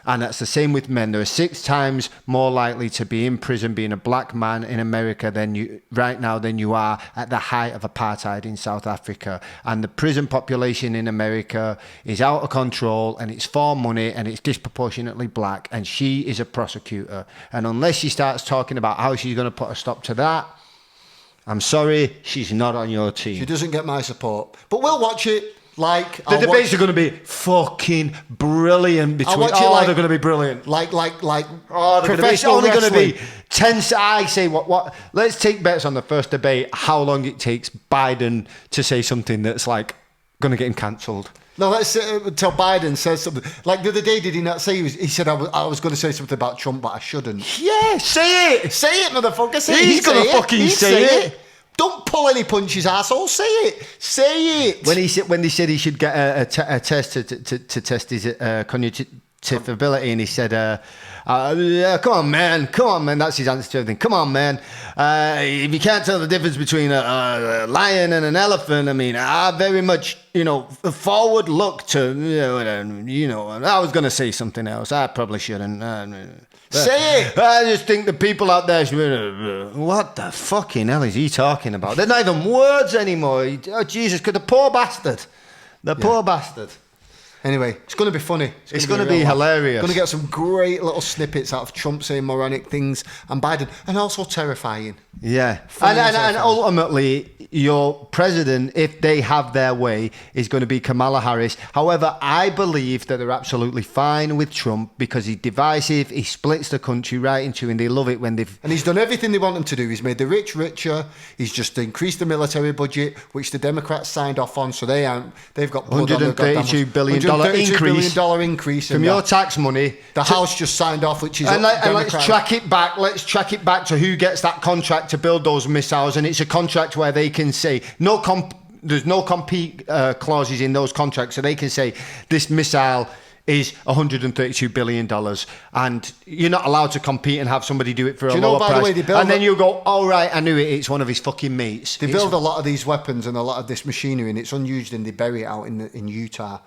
and that's the same with men. There are 6 times more likely to be in prison being a black man in America than you are at the height of apartheid in South Africa. And the prison population in America is out of control, and it's for money, and it's disproportionately black. And she is a prosecutor. And unless she starts talking about how she's going to put a stop to that, I'm sorry, she's not on your team. She doesn't get my support. But we'll watch it. The debates are going to be fucking brilliant between. They're going to be brilliant. It's only going to be 10. I say what? Let's take bets on the first debate. How long it takes Biden to say something that's like going to get him cancelled. No, let's until Biden says something. Like the other day, did he not say he said I was going to say something about Trump, but I shouldn't. Yeah, say it, motherfucker. Say He's going to fucking say it. Don't pull any punches, asshole. Say it. When they said he should get a test to test his cognitive ability, and he said, yeah, come on, man. That's his answer to everything. Come on, man. If you can't tell the difference between a lion and an elephant, I mean, I very much, forward look to, I was going to say something else. I probably shouldn't. Say it. I just think the people out there, what the fucking hell is he talking about? They're not even words anymore. Oh, Jesus, the poor bastard. Poor bastard. Anyway, it's going to be funny. It's going to be hilarious. Going to get some great little snippets out of Trump saying moronic things and Biden, and also terrifying. Yeah. And ultimately, your president, if they have their way, is going to be Kamala Harris. However, I believe that they're absolutely fine with Trump because he's divisive. He splits the country right in two, and they love it when they've... And he's done everything they want him to do. He's made the rich richer. He's just increased the military budget, which the Democrats signed off on, so they've got blood on their $132 billion increase from your tax money. The House just signed off, which is... And let's track it back. Let's track it back to who gets that contract to build those missiles, and it's a contract where they can say there's no compete clauses in those contracts, so they can say this missile is $132 billion, and you're not allowed to compete and have somebody do it for a lower price. By the way, and then you go, oh right, I knew it. It's one of his fucking mates. They build a lot of these weapons and a lot of this machinery, and it's unused, and they bury it out in Utah.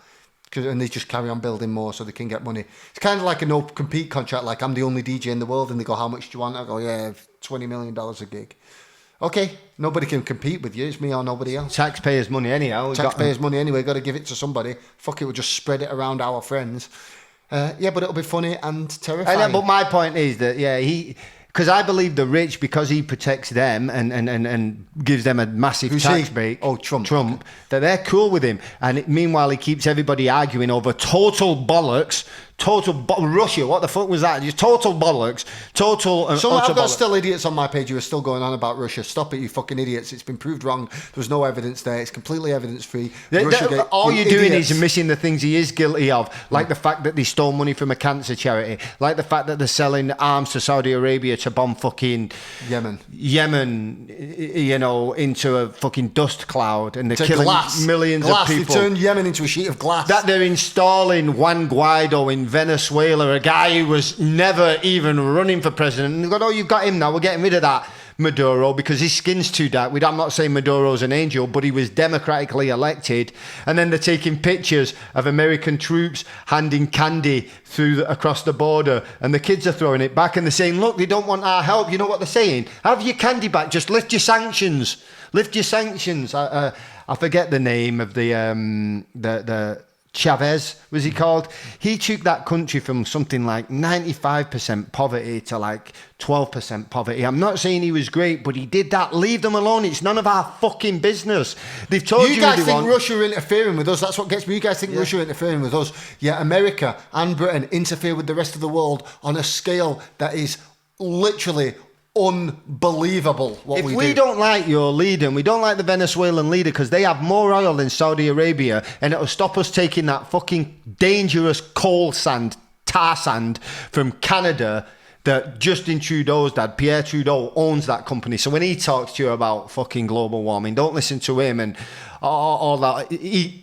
And they just carry on building more so they can get money. It's kind of like a no-compete contract, like I'm the only DJ in the world, and they go, how much do you want? I go, yeah, $20 million a gig. Okay, nobody can compete with you. It's me or nobody else. Taxpayers' money anyhow. Taxpayers' money anyway. Got to give it to somebody. Fuck it, we'll just spread it around our friends. Yeah, but it'll be funny and terrifying. But my point is that, because I believe the rich, because he protects them and gives them a massive tax break. Oh, Trump. That they're cool with him. And meanwhile, he keeps everybody arguing over total bollocks. Russia, what the fuck was that? Just total bollocks. I've got still idiots on my page who are still going on about Russia. Stop it, you fucking idiots. It's been proved wrong. There was no evidence there. It's completely evidence-free. All you're doing is missing the things he is guilty of, like the fact that they stole money from a cancer charity, like the fact that they're selling arms to Saudi Arabia to bomb fucking Yemen, into a fucking dust cloud, and they're killing millions of people. They turned Yemen into a sheet of glass. That they're installing Juan Guaido in Venezuela, a guy who was never even running for president. And they go, oh, you've got him now. We're getting rid of that Maduro because his skin's too dark. I'm not saying Maduro's an angel, but he was democratically elected. And then they're taking pictures of American troops handing candy across the border, and the kids are throwing it back, and they're saying, look, they don't want our help. You know what they're saying? Have your candy back. Just lift your sanctions. I forget the name of the Chavez, was he called? He took that country from something like 95% poverty to like 12% poverty. I'm not saying he was great, but he did that. Leave them alone. It's none of our fucking business. They've told you guys they think want... Russia are interfering with us. That's what gets me. You guys think Russia are interfering with us. Yeah, America and Britain interfere with the rest of the world on a scale that is literally unbelievable. What if we we do. don't like your leader, and we don't like the Venezuelan leader because they have more oil than Saudi Arabia, and it'll stop us taking that fucking dangerous tar sand from Canada that Justin Trudeau's dad, Pierre Trudeau, owns that company. So when he talks to you about fucking global warming, don't listen to him and all that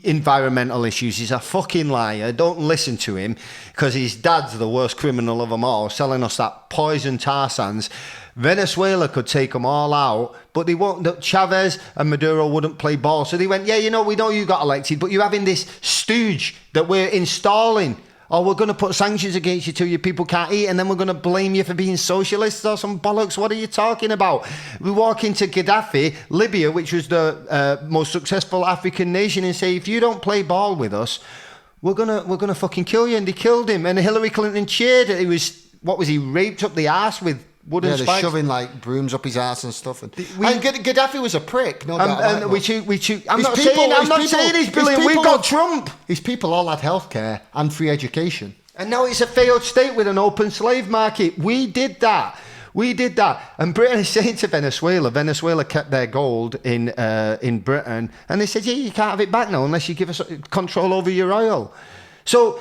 environmental issues. He's a fucking liar. Don't listen to him because his dad's the worst criminal of them all, selling us that poison tar sands. Venezuela could take them all out, but they won't. Chavez and Maduro wouldn't play ball. So they went, yeah, you know, we know you got elected, but you're having this stooge that we're installing. Or we're going to put sanctions against you till your people can't eat, and then we're going to blame you for being socialists or some bollocks. What are you talking about? We walk into Gaddafi, Libya, which was the most successful African nation, and say, if you don't play ball with us, we're gonna fucking kill you. And they killed him. And Hillary Clinton cheered. He was, what was he, raped up the arse with wooden spikes? They're shoving like brooms up his ass and stuff. And Gaddafi was a prick. No doubt. And I'm not saying he's brilliant. We've got Trump. His people all had healthcare and free education. And now it's a failed state with an open slave market. We did that. And Britain is saying to Venezuela kept their gold in Britain, and they said, yeah, you can't have it back now unless you give us control over your oil. So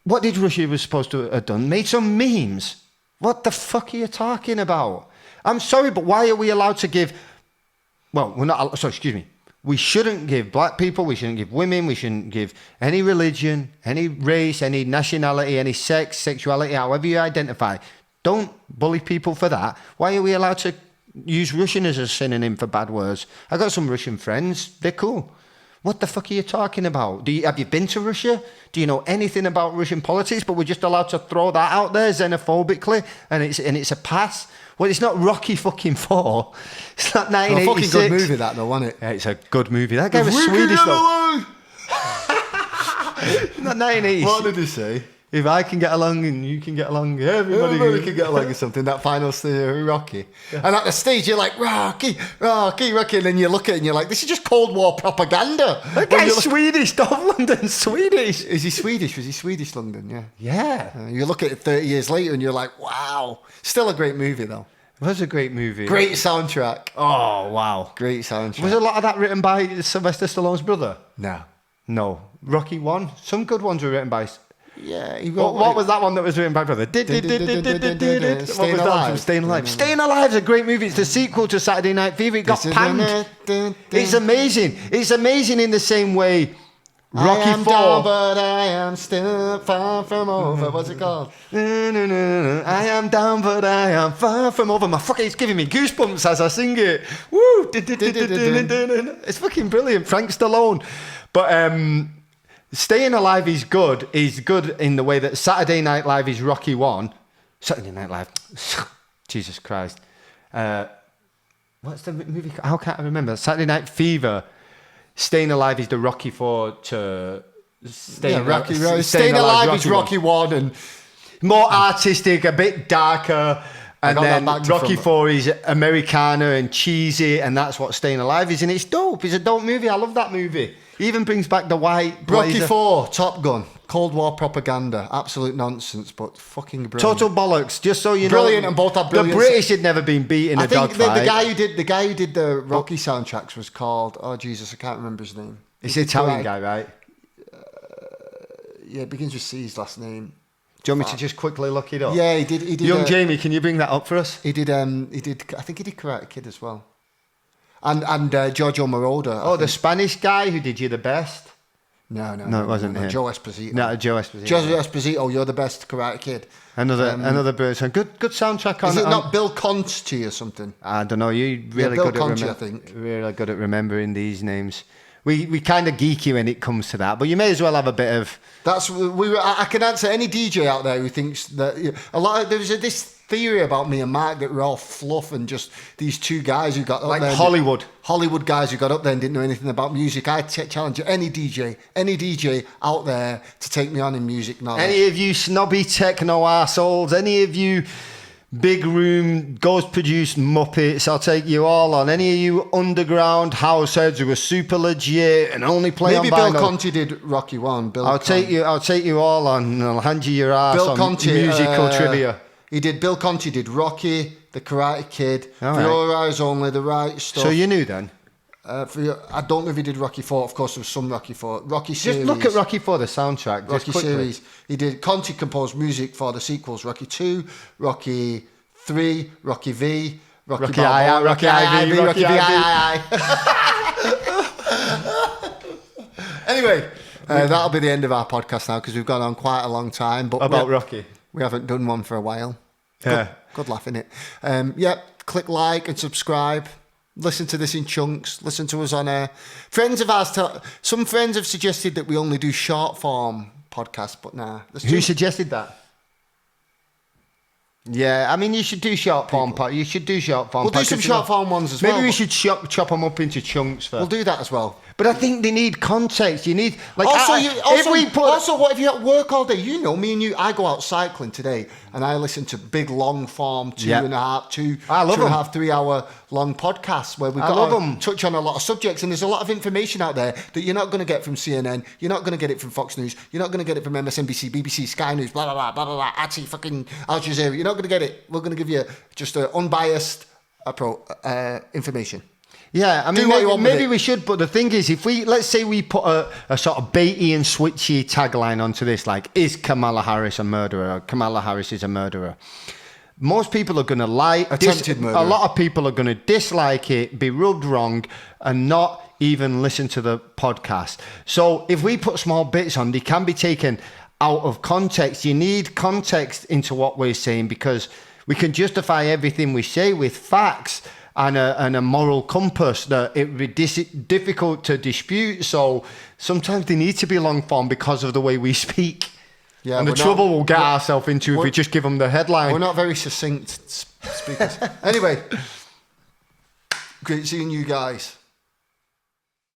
what did Russia was supposed to have done? Made some memes. What the fuck are you talking about? I'm sorry, but why are we allowed to give... Well, we're not... Sorry, excuse me. We shouldn't give black people, we shouldn't give women, we shouldn't give any religion, any race, any nationality, any sex, sexuality, however you identify. Don't bully people for that. Why are we allowed to use Russian as a synonym for bad words? I got some Russian friends. They're cool. What the fuck are you talking about? Have you been to Russia? Do you know anything about Russian politics? But we're just allowed to throw that out there xenophobically, and it's a pass. Well, it's not Rocky fucking 4. It's not 1986. A fucking good movie that though, wasn't it? Yeah, it's a good movie. That guy was Swedish though. Not 1986. What did he say? If I can get along and you can get along, everybody can get along or something. That final scene, Rocky. Yeah. And at the stage, you're like, Rocky. And then you look at it and you're like, this is just Cold War propaganda. That guy's Swedish, Dov London, Swedish. Is he Swedish? Was he Swedish, London? Yeah. Yeah. You look at it 30 years later and you're like, wow. Still a great movie, though. It was a great movie. Great soundtrack. Oh, wow. Great soundtrack. Was a lot of that written by Sylvester Stallone's brother? No. Rocky 1? Some good ones were written by... Yeah, what was that one that was written by brother? Staying Alive. Staying Alive. Staying Alive is a great movie. It's the sequel to Saturday Night Fever. It got panned. It's amazing. It's amazing in the same way. Rocky 4. Down, but I am still far from over. What's it called? I am down, but I am far from over. My fucking, it's giving me goosebumps as I sing it. Woo! It's fucking brilliant. Frank Stallone. But Staying Alive is good in the way that Saturday Night Live is Rocky 1. Saturday Night Live. Jesus Christ. What's the movie? How can't I remember? Saturday Night Fever. Staying Alive is the Rocky 4 to... Staying Alive is Rocky 1 and... More artistic, a bit darker. And then Rocky 4 is Americana and cheesy, and that's what Staying Alive is. And it's dope. It's a dope movie. I love that movie. He even brings back the white blazer. Rocky 4, Top Gun, Cold War propaganda. Absolute nonsense, but fucking brilliant. Total bollocks. Just so you know, brilliant, and both are brilliant. The British had never been beaten a dogfight. I think the guy who did the Rocky soundtracks was called. Oh Jesus, I can't remember his name. It's an Italian guy, right? Yeah, it begins with C. His last name. Do you want me to just quickly look it up? Yeah, he did. Young Jamie, can you bring that up for us? He did. I think he did Karate Kid as well. And Giorgio Moroder. Oh, the Spanish guy who did You the Best? No, it wasn't him. Joe Esposito. No, Joe Esposito. Joe Esposito, you're the best Karate Kid. Another bird song. Good soundtrack on. Is it not Bill Conti or something? I don't know. You really Bill Conti, I think. Really good at remembering these names. We kind of geeky when it comes to that, but you may as well have a bit of. I can answer any DJ out there who thinks that a lot. There was this theory about me and Mark that we're all fluff and just these two guys who got up Like there. Hollywood Guys who got up there and didn't know anything about music. I challenge any DJ out there to take me on in music knowledge. Any of you snobby techno arseholes, any of you big room ghost produced muppets, I'll take you all on. Any of you underground house heads who are super legit and only play Maybe on Bill vinyl. Conti did Rocky One. I'll take you all on, and I'll hand you your ass Bill on Conti, musical trivia. Bill Conti did Rocky, The Karate Kid, All For right. Your Eyes Only, The Right Stuff. So you knew then? I don't know if he did Rocky 4. Of course, there was some Rocky 4. Rocky series. Just look at Rocky 4, the soundtrack. Just Rocky quickly. series. He did. Conti composed music for the sequels: Rocky 2, Rocky 3, Rocky V, Rocky Balboa, I, Rocky IV, Rocky V, IV. Anyway, that'll be the end of our podcast now because we've gone on quite a long time. But About Rocky. we haven't done one for a while. Yeah. Good laugh, innit? Click like and subscribe. Listen to this in chunks. Listen to us on air. Friends of ours, some friends have suggested that we only do short form podcasts, but nah. Who suggested that? Yeah, I mean, you should do short form. You should do short form. We'll do some short form ones as well. Maybe we should chop them up into chunks first. We'll do that as well. But I think they need context. You need like Also, what if you're at work all day? You know, me and you. I go out cycling today, and I listen to big long form 2.5, 3 hour long podcasts where we've got to touch on a lot of subjects, and there's a lot of information out there that you're not going to get from CNN. You're not going to get it from Fox News. You're not going to get it from MSNBC, BBC, Sky News, blah blah blah blah blah. Actually, fucking Al Jazeera. You're not going to get it. We're going to give you just unbiased information. Yeah, I mean, maybe we should, but the thing is, let's say we put a sort of baity and switchy tagline onto this, like, is Kamala Harris a murderer? Kamala Harris is a murderer. Most people are going to attempted murder. A lot of people are going to dislike it, be rubbed wrong, and not even listen to the podcast. So if we put small bits on, they can be taken out of context. You need context into what we're saying because we can justify everything we say with facts and a moral compass that it would be difficult to dispute. So sometimes they need to be long form because of the way we speak. Yeah, and the trouble we'll get ourselves into if we just give them the headline. We're not very succinct speakers. Anyway, great seeing you guys.